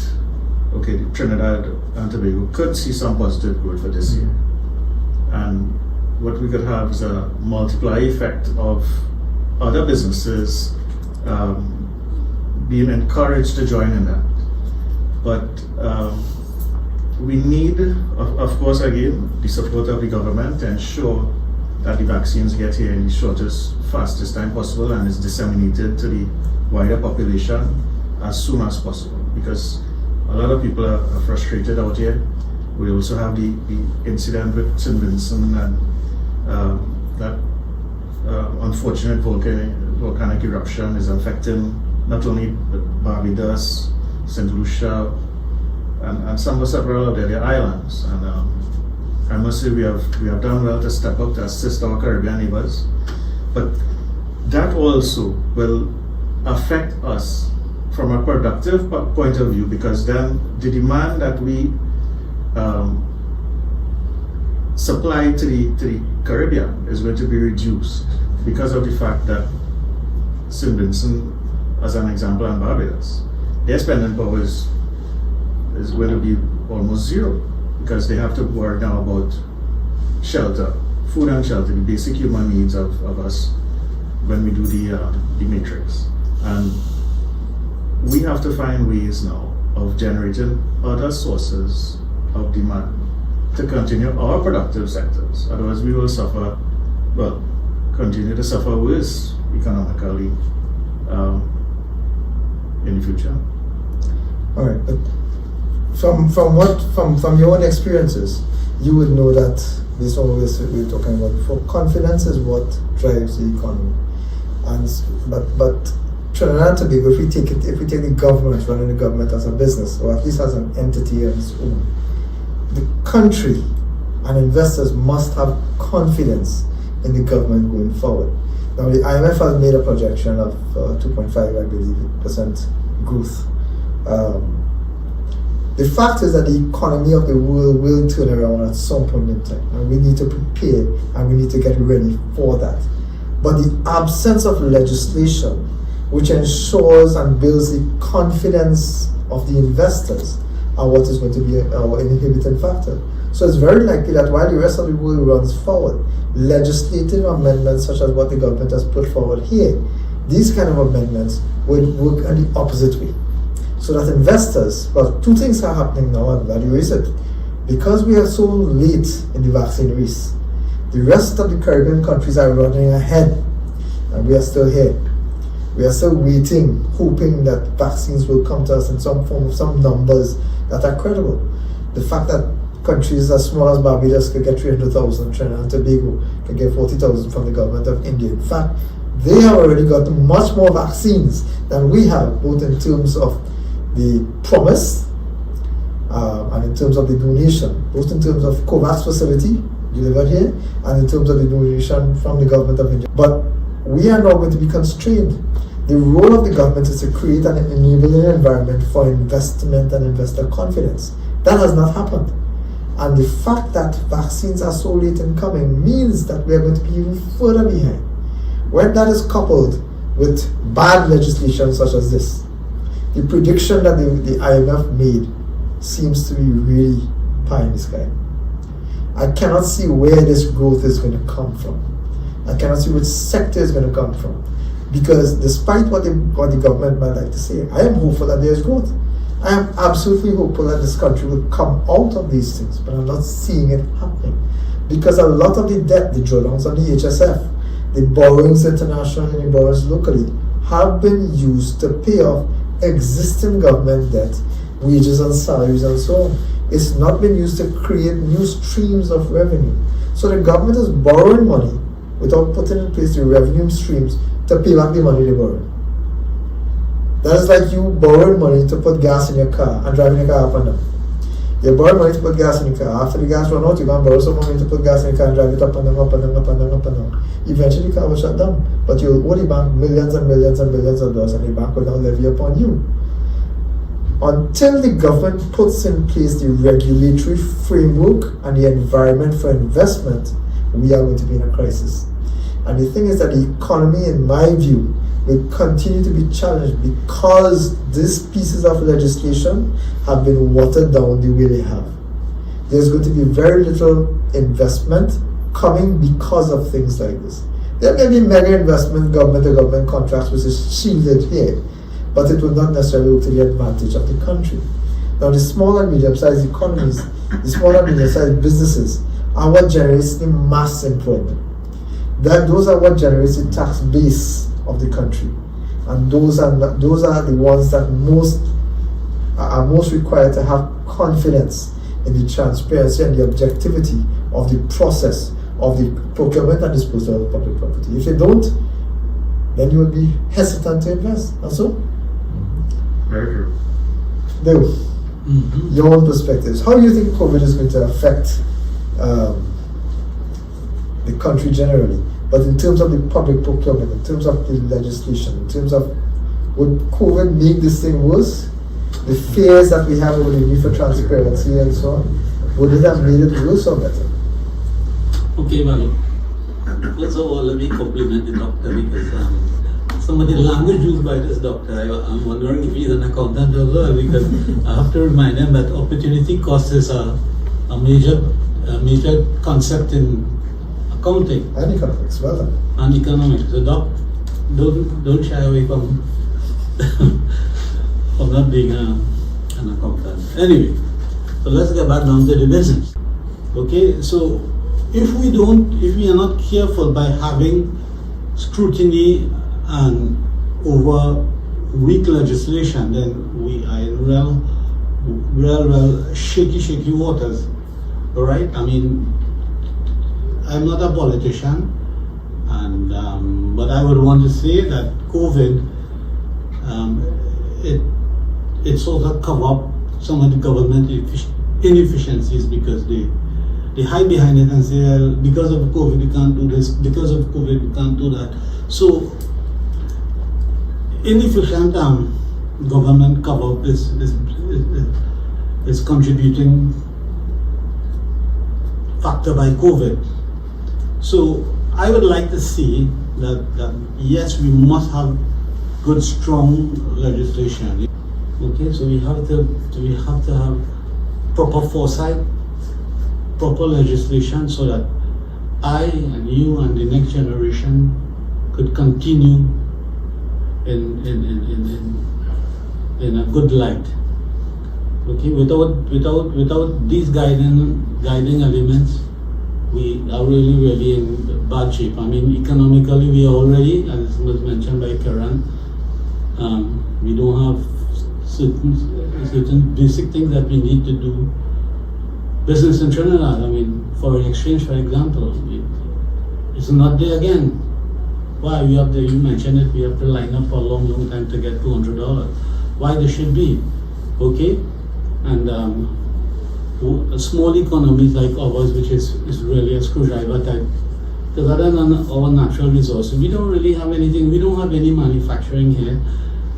okay, Trinidad and Tobago could see some positive growth for this year. And what we could have is a multiplier effect of other businesses being encouraged to join in that. But we need, of course, again, the support of the government to ensure that the vaccines get here in the shortest, fastest time possible and is disseminated to the wider population as soon as possible, because a lot of people are frustrated out here. We also have the incident with St. Vincent and that unfortunate volcanic eruption is affecting not only Barbados, St. Lucia, and several of their islands. And I must say we have done well to step up to assist our Caribbean neighbors, but that also will affect us from a productive point of view, because then the demand that we supply to the Caribbean is going to be reduced because of the fact that St. Vincent, as an example, and Barbados, their spending power is going to be almost zero, because they have to worry now about shelter, food and shelter, the basic human needs of us when we do the matrix. And we have to find ways now of generating other sources of demand to continue our productive sectors. Otherwise we will suffer, well, continue to suffer worse economically in the future. All right, but from your own experiences, you would know that this one we were talking about before. Confidence is what drives the economy, but Trinidad and Tobago, if we take the government, running the government as a business, or at least as an entity on its own, the country and investors must have confidence in the government going forward. Now, the IMF has made a projection of 2.5, I believe, % growth. The fact is that the economy of the world will turn around at some point in time, and we need to prepare and we need to get ready for that. But the absence of legislation which ensures and builds the confidence of the investors are what is going to be our inhibiting factor. So it's very likely that while the rest of the world runs forward, legislative amendments such as what the government has put forward here, these kind of amendments would work in the opposite way. So that investors, well, two things are happening now, and value is it. Because we are so late in the vaccine race, the rest of the Caribbean countries are running ahead, and we are still here. We are still waiting, hoping that vaccines will come to us in some form, some numbers that are credible. The fact that countries as small as Barbados could get 300,000, Trinidad and Tobago can get 40,000 from the government of India. In fact, they have already got much more vaccines than we have, both in terms of the promise and in terms of the donation, both in terms of COVAX facility delivered here and in terms of the donation from the government of India. But we are now going to be constrained. The role of the government is to create an enabling environment for investment and investor confidence. That has not happened. And the fact that vaccines are so late in coming means that we are going to be even further behind. When that is coupled with bad legislation such as this, the prediction that the IMF made seems to be really pie in the sky. I cannot see where this growth is going to come from. I cannot see which sector is going to come from. Because despite what the government might like to say, I am hopeful that there is growth. I am absolutely hopeful that this country will come out of these things, but I'm not seeing it happening. Because a lot of the debt, the drawdowns on the HSF, the borrowings internationally and the borrowings locally, have been used to pay off existing government debt, wages and salaries and so on. It's not been used to create new streams of revenue. So the government is borrowing money without putting in place the revenue streams to pay back the money they borrowed. That is like you borrowing money to put gas in your car and driving your car up and down. You borrow money to put gas in your car. After the gas run out, you're going to borrow some money to put gas in your car and drive it up and down, up and down, up and down, up and down. Eventually the car will shut down. But you'll owe the bank millions and millions and millions of dollars, and the bank will now levy upon you. Until the government puts in place the regulatory framework and the environment for investment, we are going to be in a crisis. And the thing is that the economy, in my view, will continue to be challenged because these pieces of legislation have been watered down the way they have. There's going to be very little investment coming because of things like this. There may be mega investment, government-to-government contracts, which is shielded here, but it will not necessarily work to the advantage of the country. Now, the small and medium-sized economies, the small and medium-sized businesses are what generates the mass employment. Those are what generates the tax base of the country, and those are the ones that are most required to have confidence in the transparency and the objectivity of the process of the procurement and disposal of public property. If they don't, then you will be hesitant to invest. And so, Very true. Dave, your own perspectives. How do you think COVID is going to affect the country generally? But in terms of the public procurement, in terms of the legislation, in terms of, would COVID make this thing worse? The fears that we have over the need for transparency and so on, would it have made it worse or better? Okay, well, first of all, let me compliment the doctor because some of the language used by this doctor, I'm wondering if he's an accountant as well, because I have to remind him that opportunity cost is a major concept in accounting And economics, well done. and economics. So don't shy away from from not being an accountant. Anyway, so let's get back down to the business. Okay, so if we are not careful by having scrutiny and over weak legislation, then we are in real shaky waters. All right, I mean, I'm not a politician, and but I would want to say that COVID it sort of cover up some of the government inefficiencies because they hide behind it and say, well, because of COVID we can't do this, because of COVID we can't do that. So inefficient government cover-up is contributing factor by COVID. So I would like to see that yes, we must have good, strong legislation. Okay, so we have to have proper foresight, proper legislation, so that I and you and the next generation could continue in a good light. Okay, without these guiding elements, we are really in bad shape. I mean, economically, we are already, as was mentioned by Karen, we don't have certain basic things that we need to do. Business in Trinidad, I mean, foreign exchange, for example, it's not there again. Why? You mentioned it, we have to line up for a long time to get $200. Why there should be? Okay? And small economies like ours, which is really a screwdriver type, because other than our natural resources, we don't really have anything. We don't have any manufacturing here,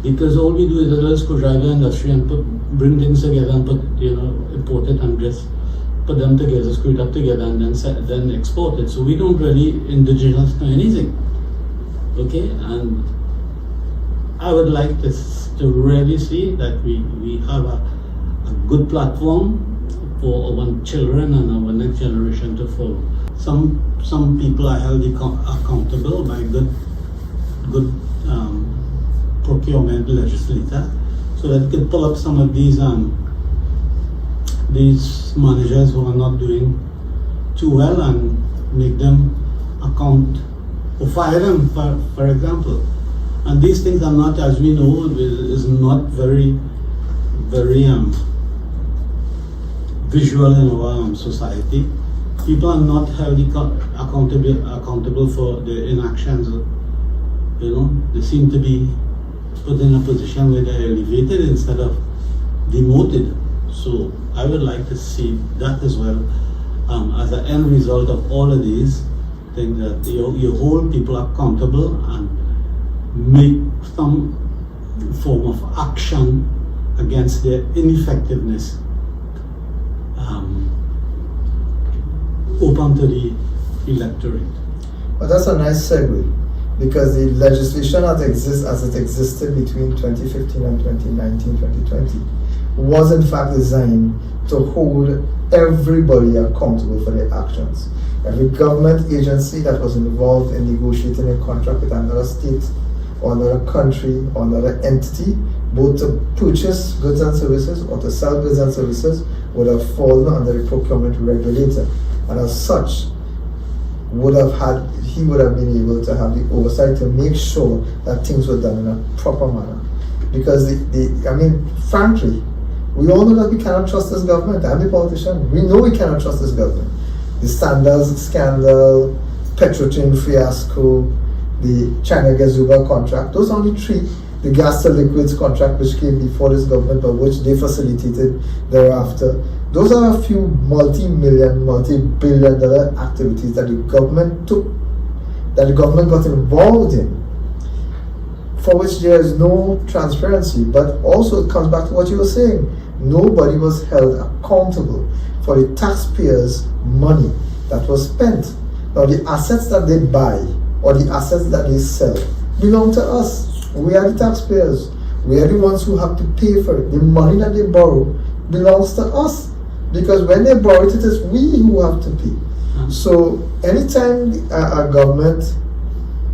because all we do is a little screwdriver industry and bring things together and import it and just put them together, screw it up together, and then export it. So we don't really indigenous to anything. Okay, and I would like to really see that we have a good platform for our children and our next generation to follow. Some people are held accountable by good procurement legislator, so that you could pull up some of these managers who are not doing too well and make them account or fire them, for example. And these things are not, as we know, is not very visual in our society. People are not held accountable for their inactions. They seem to be put in a position where they're elevated instead of demoted. So I would like to see that as well, as an end result of all of these things, that you hold people accountable and make some form of action against their ineffectiveness open to the electorate. But that's a nice segue, because the legislation as it existed between 2015 and 2019-2020 was in fact designed to hold everybody accountable for their actions. Every government agency that was involved in negotiating a contract with another state or another country or another entity, both to purchase goods and services or to sell goods and services, would have fallen under the procurement regulator, and as such he would have been able to have the oversight to make sure that things were done in a proper manner. Because frankly, we all know that we cannot trust this government. I'm the politician. We know we cannot trust this government. The Standards scandal, Petrotrin fiasco, the China Gazuba contract, those are only three. The gas to liquids contract, which came before this government, but which they facilitated thereafter. Those are a few multi-million, multi-billion dollar activities that the government got involved in, for which there is no transparency. But also it comes back to what you were saying. Nobody was held accountable for the taxpayers' money that was spent. Now the assets that they buy or the assets that they sell belong to us. We are the taxpayers. We are the ones who have to pay for it. The money that they borrow belongs to us, because when they borrow it, it is we who have to pay. So anytime a government,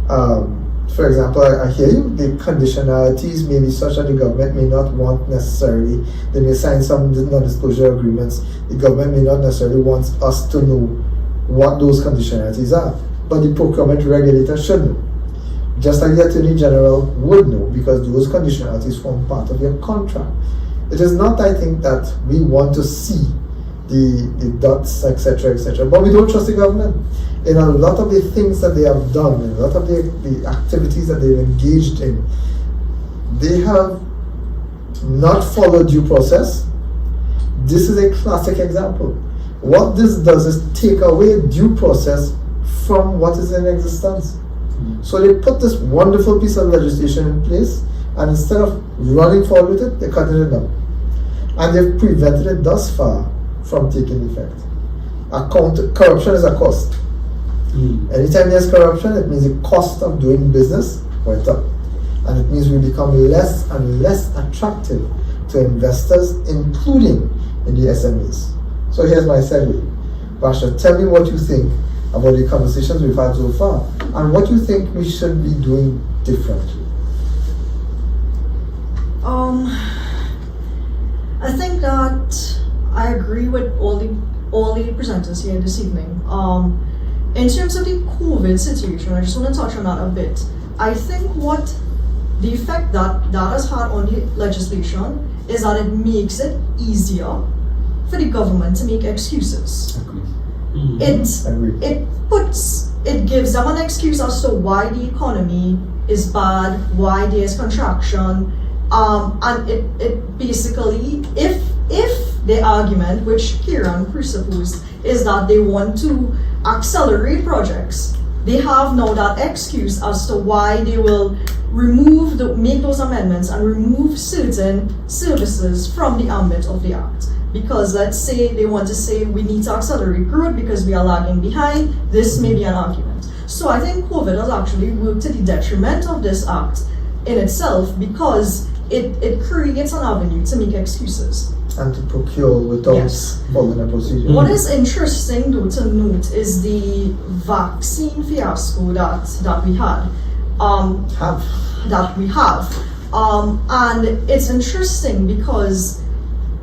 for example, I hear you, the conditionalities may be such that the government may not want necessarily, they may sign some non-disclosure agreements, the government may not necessarily want us to know what those conditionalities are, but the procurement regulator should know. Just like the Attorney General would know, because those conditionalities form part of your contract. It is not, I think, that we want to see the dots, etc., but we don't trust the government. In a lot of the things that they have done, in a lot of the activities that they've engaged in, they have not followed due process. This is a classic example. What this does is take away due process from what is in existence. So they put this wonderful piece of legislation in place, and instead of running forward with it, they cut it down. And they've prevented it thus far from taking effect. Corruption is a cost. Anytime there's corruption, it means the cost of doing business went up. And it means we become less and less attractive to investors, including in the SMEs. So here's my segue. Basha, tell me what you think about the conversations we've had so far, and what you think we should be doing differently. I think that I agree with all the presenters here this evening. In terms of the COVID situation, I just want to touch on that a bit. I think what the effect that has had on the legislation is that it makes it easier for the government to make excuses. It gives them an excuse as to why the economy is bad, why there's contraction, and it basically, if the argument which Kieran presupposed is that they want to accelerate projects, they have now that excuse as to why they will make those amendments and remove certain services from the ambit of the Act. Because let's say they want to say we need to accelerate growth because we are lagging behind, this may be an argument. So I think COVID has actually worked to the detriment of this Act in itself, because it creates an avenue to make excuses. And to procure without following a procedure. What is interesting though to note is the vaccine fiasco that we had. And it's interesting because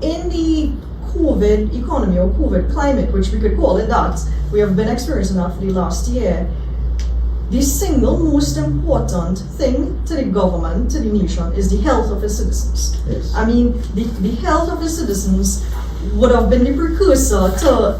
in the COVID economy or COVID climate, which we could call it that, we have been experiencing that for the last year, the single most important thing to the government, to the nation, is the health of its citizens. Yes. I mean, the health of its citizens would have been the precursor to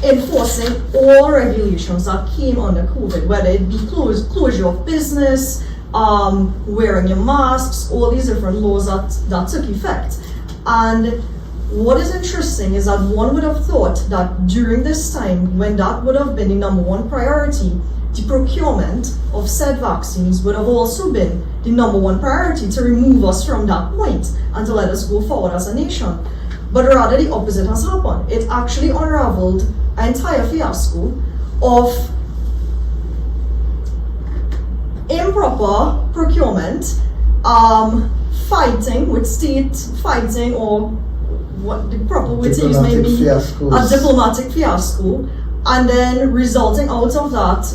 enforcing all regulations that came under COVID, whether it be closure of business, wearing your masks, all these different laws that took effect. And what is interesting is that one would have thought that during this time, when that would have been the number one priority, the procurement of said vaccines would have also been the number one priority to remove us from that point and to let us go forward as a nation. But rather the opposite has happened. It actually unraveled an entire fiasco of improper procurement, fighting with state fighting, or what the proper word to use may be, a diplomatic fiasco, and then resulting out of that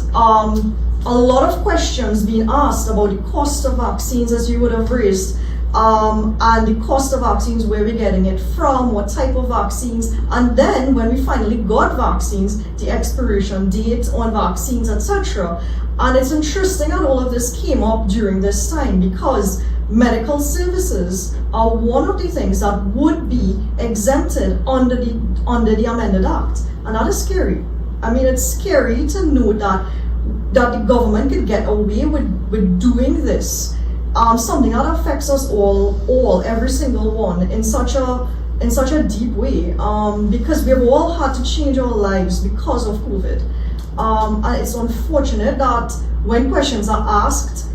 a lot of questions being asked about the cost of vaccines, as you would have raised, and the cost of vaccines, where we're getting it from, what type of vaccines, and then when we finally got vaccines, the expiration date on vaccines, etc. And it's interesting that all of this came up during this time, because medical services are one of the things that would be exempted under the amended Act, and that is scary. I mean, it's scary to know that the government could get away with doing this, something that affects us all, every single one, in such a deep way, because we've all had to change our lives because of COVID. And it's unfortunate that when questions are asked,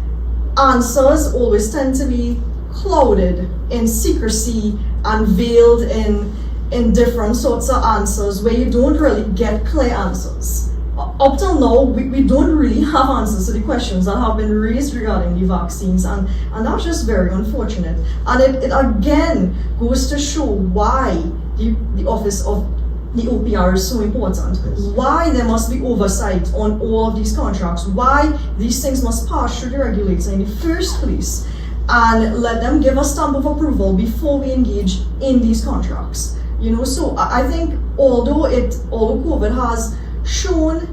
answers always tend to be clouded in secrecy and veiled in different sorts of answers, where you don't really get clear answers. Up till now, we don't really have answers to the questions that have been raised regarding the vaccines, and that's just very unfortunate. And it again goes to show why the office of the OPR is so important, why there must be oversight on all of these contracts, why these things must pass through the regulator in the first place, and let them give a stamp of approval before we engage in these contracts. You know, so I think although COVID has shown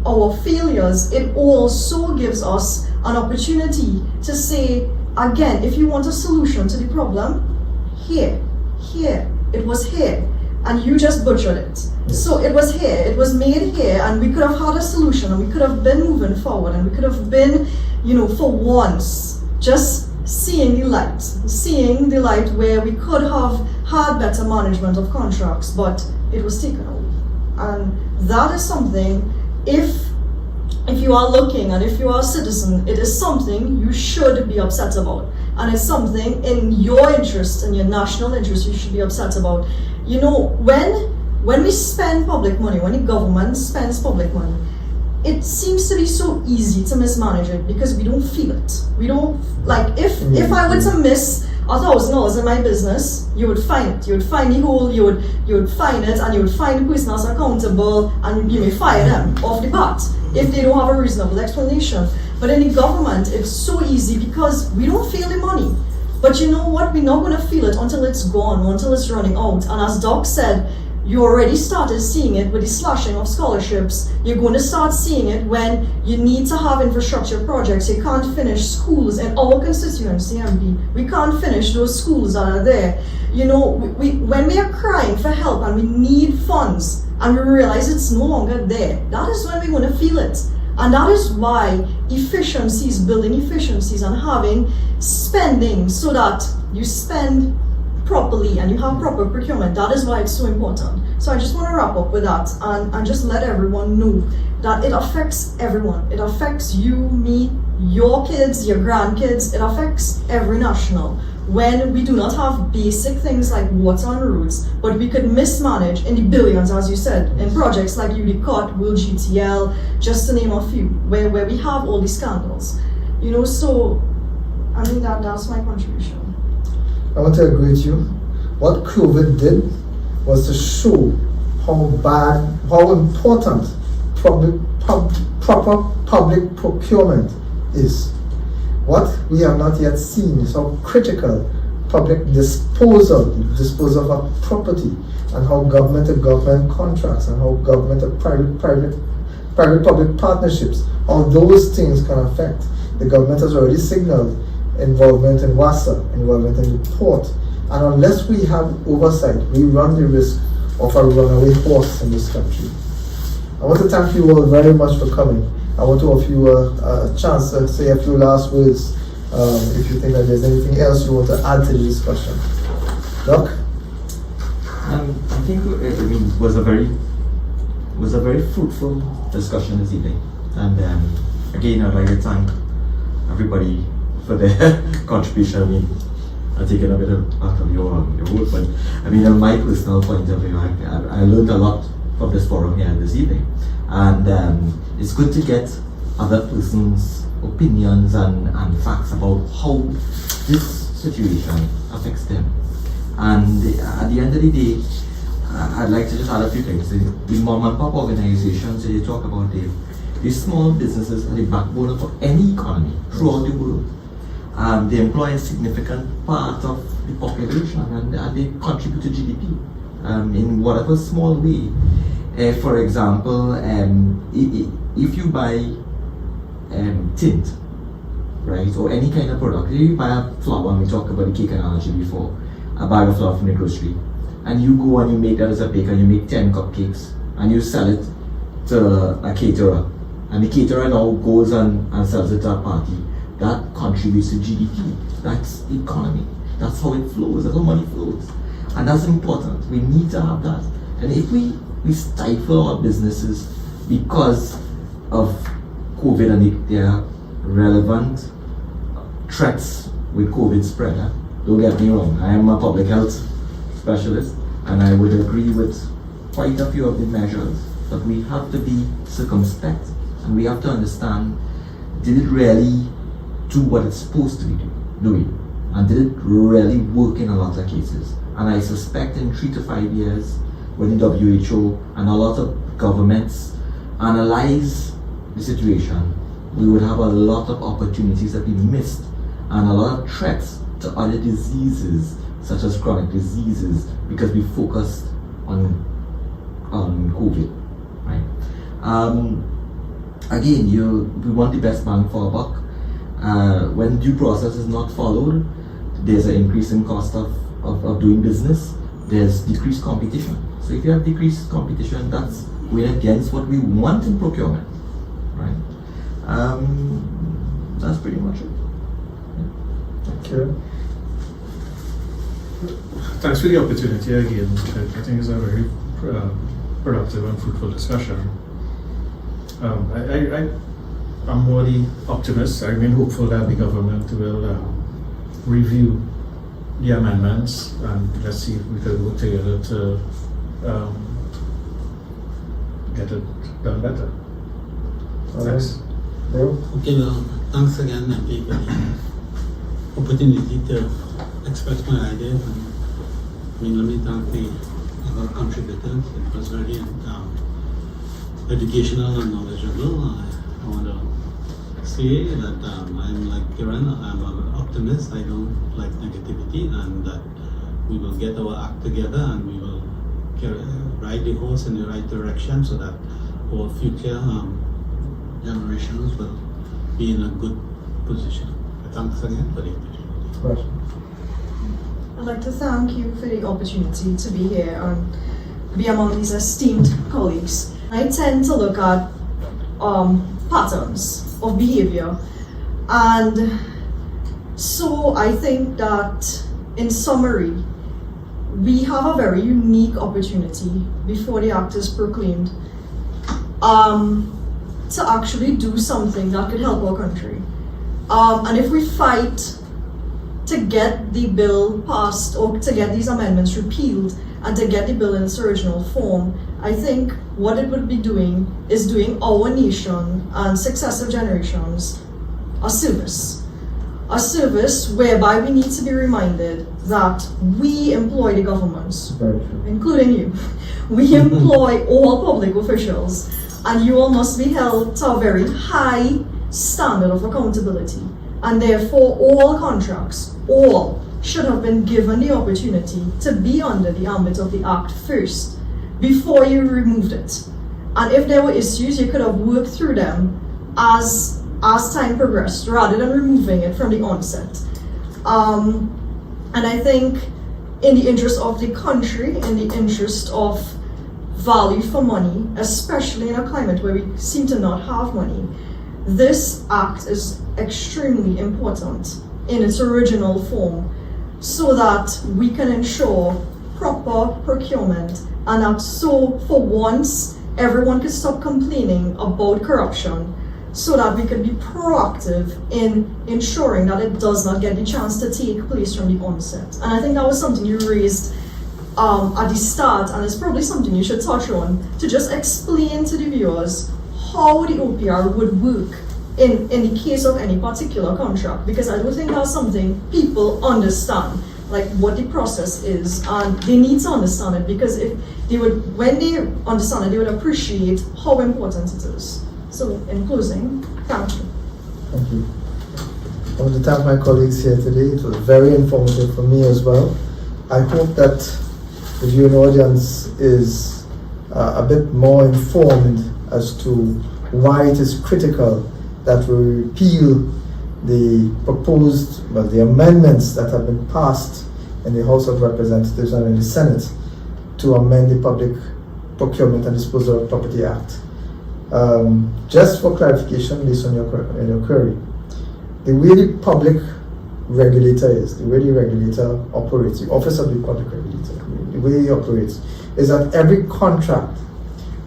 our failures, it also gives us an opportunity to say, again, if you want a solution to the problem, here, it was here, and you just butchered it. So it was here, it was made here, and we could have had a solution, and we could have been moving forward, and we could have been, you know, for once, just seeing the light where we could have had better management of contracts, but it was taken away. And that is something, if you are looking and if you are a citizen, it is something you should be upset about. And it's something in your interest, in your national interest, you should be upset about. You know, when we spend public money, when the government spends public money, it seems to be so easy to mismanage it because we don't feel it. We don't, like, if I were to miss $1,000 in my business, you would find it. You would find the hole, you would find it, and you would find the person that's accountable, and you may fire them off the bat if they don't have a reasonable explanation. But in the government, it's so easy because we don't feel the money. But you know what? We're not going to feel it until it's gone, until it's running out. And as Doc said, you already started seeing it with the slashing of scholarships. You're going to start seeing it when you need to have infrastructure projects. You can't finish schools in our constituency, MP. We can't finish those schools that are there. You know, when we are crying for help and we need funds and we realize it's no longer there, that is when we're going to feel it. And that is why efficiencies, building efficiencies and having spending so that you spend properly and you have proper procurement, that is why it's so important. So I just want to wrap up with that and just let everyone know that it affects everyone. It affects you, me, your kids, your grandkids. It affects every national. When we do not have basic things like water and roads, but we could mismanage in the billions, as you said, in projects like Unequal, World GTL, just to name a few, where we have all these scandals. You know, so I mean that's my contribution. I want to agree with you. What COVID did was to show how important proper public procurement is. What we have not yet seen is how critical public disposal of property, and how government to government contracts, and how government to private public partnerships, how those things can affect. The government has already signaled involvement in WASA, involvement in the port, and unless we have oversight, we run the risk of a runaway horse in this country. I want to thank you all very much for coming. I want to offer you a chance to say a few last words if you think that there's anything else you want to add to the discussion. Doc? I think it was a very fruitful discussion this evening, and again I'd like to thank everybody for their contribution. I mean, I've taken a bit of part of your work, but I mean, on my personal point of view, I learned a lot from this forum here this evening, and it's good to get other persons' opinions and facts about how this situation affects them. And at the end of the day, I'd like to just add a few things. The mom and pop organizations that you talk about, these small businesses are the backbone of any economy throughout the world. They employ a significant part of the population, and they contribute to GDP in whatever small way. For example, if you buy tint, right, or any kind of product, if you buy a flour, and we talked about the cake analogy before, a bag of flour from the grocery, and you go and you make that as a baker, and you make 10 cupcakes, and you sell it to a caterer, and the caterer now goes and sells it to a party. That contributes to GDP. That's the economy. That's how it flows. That's how money flows. And that's important. We need to have that. And if we stifle our businesses because of COVID and their relevant threats with COVID spread, don't get me wrong, I am a public health specialist, and I would agree with quite a few of the measures, but we have to be circumspect, and we have to understand, did it really do what it's supposed to be doing? And did it really work in a lot of cases? And I suspect in 3 to 5 years, when the WHO and a lot of governments analyze the situation, we would have a lot of opportunities that we missed, and a lot of threats to other diseases, such as chronic diseases, because we focused on COVID, right? Again, we want the best bang for our buck. When due process is not followed, there's an increase in cost of doing business. There's decreased competition. So if you have decreased competition, that's going against what we want in procurement, right? That's pretty much it. Kieran? Thanks for the opportunity again. I think it's a very productive and fruitful discussion. I'm more the optimist. I remain hopeful that the government will review the amendments and let's see if we can work together to get it done better. Thanks. Leo? Okay, well, thanks again, MP, for the opportunity to express my ideas. And let me thank the other contributors. It was very educational and knowledgeable. I want to say that I'm like Kiran, I'm an optimist. I don't like negativity, and that we will get our act together and we will ride the horse in the right direction so that our future generations will be in a good position. Thanks again for the opportunity. Question? I'd like to thank you for the opportunity to be here and be among these esteemed colleagues. I tend to look at patterns of behavior, and so I think that in summary, we have a very unique opportunity before the act is proclaimed to actually do something that could help our country. And if we fight to get the bill passed or to get these amendments repealed and to get the bill in its original form, I think what it would be doing is doing our nation and successive generations a service. A service whereby we need to be reminded that we employ the governments, Very true. including you. We employ all public officials, and you all must be held to a very high standard of accountability. And therefore, all contracts, all, should have been given the opportunity to be under the ambit of the Act first, before you removed it. And if there were issues, you could have worked through them as time progressed, rather than removing it from the onset. And I think in the interest of the country, in the interest of value for money, especially in a climate where we seem to not have money, this act is extremely important in its original form, so that we can ensure proper procurement, and that so for once everyone can stop complaining about corruption, so that we can be proactive in ensuring that it does not get the chance to take place from the onset. And I think that was something you raised at the start, and it's probably something you should touch on, to just explain to the viewers how the OPR would work in the case of any particular contract, because I don't think that's something people understand, like what the process is, and they need to understand it, because if they would, when they understand it, they would appreciate how important it is. So in closing, thank you. Thank you. I want to thank my colleagues here today. It was very informative for me as well. I hope that the viewing audience is a bit more informed as to why it is critical that we repeal the proposed, the amendments that have been passed in the House of Representatives and in the Senate to amend the Public Procurement and Disposal of Property Act. Just for clarification, based on your query, the way the public regulator is, the way the regulator operates, the Office of the Public Regulator, the way he operates, is that every contract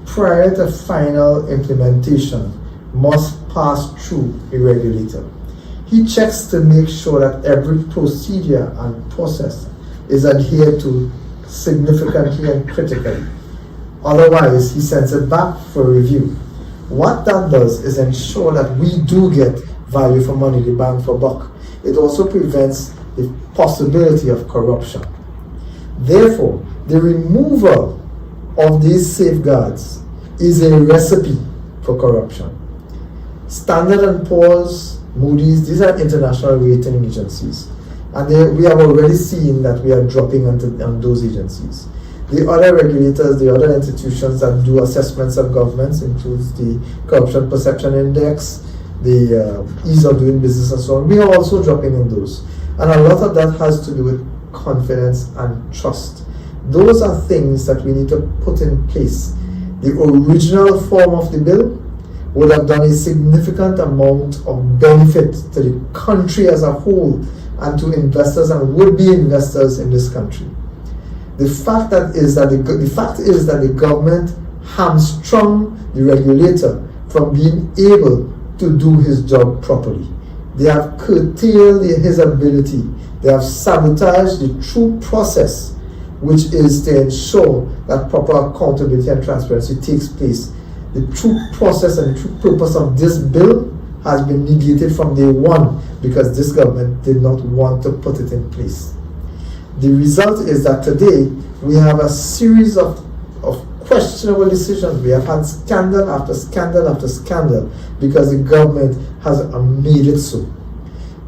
prior to final implementation must pass through a regulator. He checks to make sure that every procedure and process is adhered to significantly and critically. Otherwise, he sends it back for review. What that does is ensure that we do get value for money, the bang for buck. It also prevents the possibility of corruption. Therefore, the removal of these safeguards is a recipe for corruption. Standard & Poor's, Moody's, these are international rating agencies, and we have already seen that we are dropping on those agencies. The other regulators, the other institutions that do assessments of governments, includes the Corruption Perception Index, the ease of doing business and so on, we are also dropping in those. And a lot of that has to do with confidence and trust. Those are things that we need to put in place. The original form of the bill would have done a significant amount of benefit to the country as a whole and to investors and would-be investors in this country. The fact is that the government hamstrung the regulator from being able to do his job properly. They have curtailed his ability. They have sabotaged the true process, which is to ensure that proper accountability and transparency takes place. The true process and the true purpose of this bill has been negated from day one because this government did not want to put it in place. The result is that today we have a series of questionable decisions. We have had scandal after scandal after scandal because the government has made it so.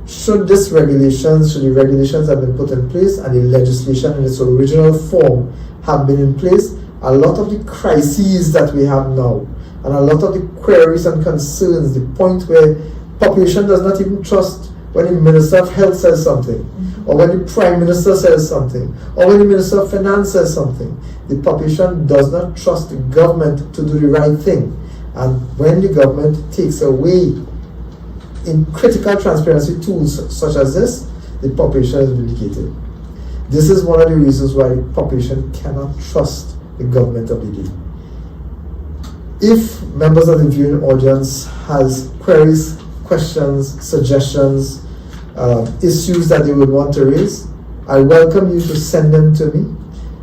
Should the regulations have been put in place and the legislation in its original form have been in place, a lot of the crises that we have now and a lot of the queries and concerns, the point where population does not even trust when the Minister of Health says something, or when the Prime Minister says something, or when the Minister of Finance says something. The population does not trust the government to do the right thing. And when the government takes away in critical transparency tools such as this, the population is vindicated. This is one of the reasons why the population cannot trust the government of the day. If members of the viewing audience has queries, questions, suggestions, issues that they would want to raise, I welcome you to send them to me.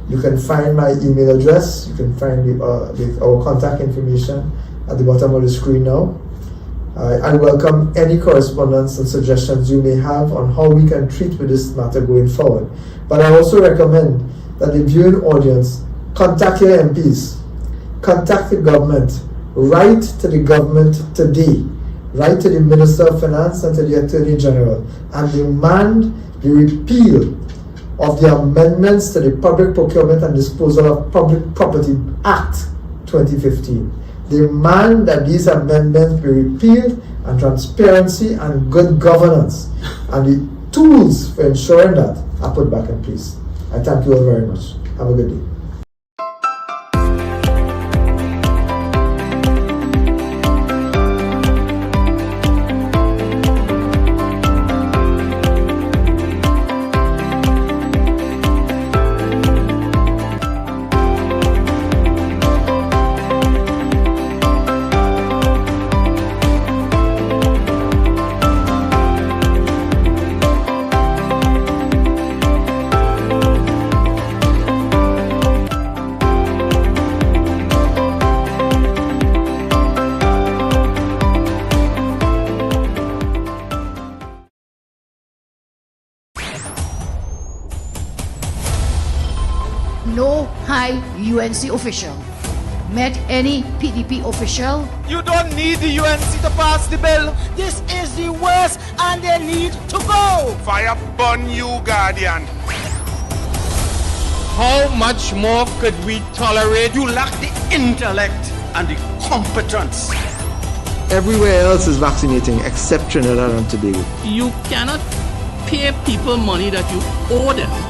You can find my email address. You can find our contact information at the bottom of the screen now. I welcome any correspondence and suggestions you may have on how we can treat with this matter going forward. But I also recommend that the viewing audience contact your MPs, contact the government, write to the government today, write to the Minister of Finance and to the Attorney General, and demand the repeal of the amendments to the Public Procurement and Disposal of Public Property Act 2015. Demand that these amendments be repealed and transparency and good governance and the tools for ensuring that are put back in place. I thank you all very much. Have a good day. No high UNC official met any PDP official. You don't need the UNC to pass the bill. This is the worst and they need to go. Fire burn you, Guardian. How much more could we tolerate? You lack the intellect and the competence. Everywhere else is vaccinating except Trinidad and Tobago. You cannot pay people money that you owe them.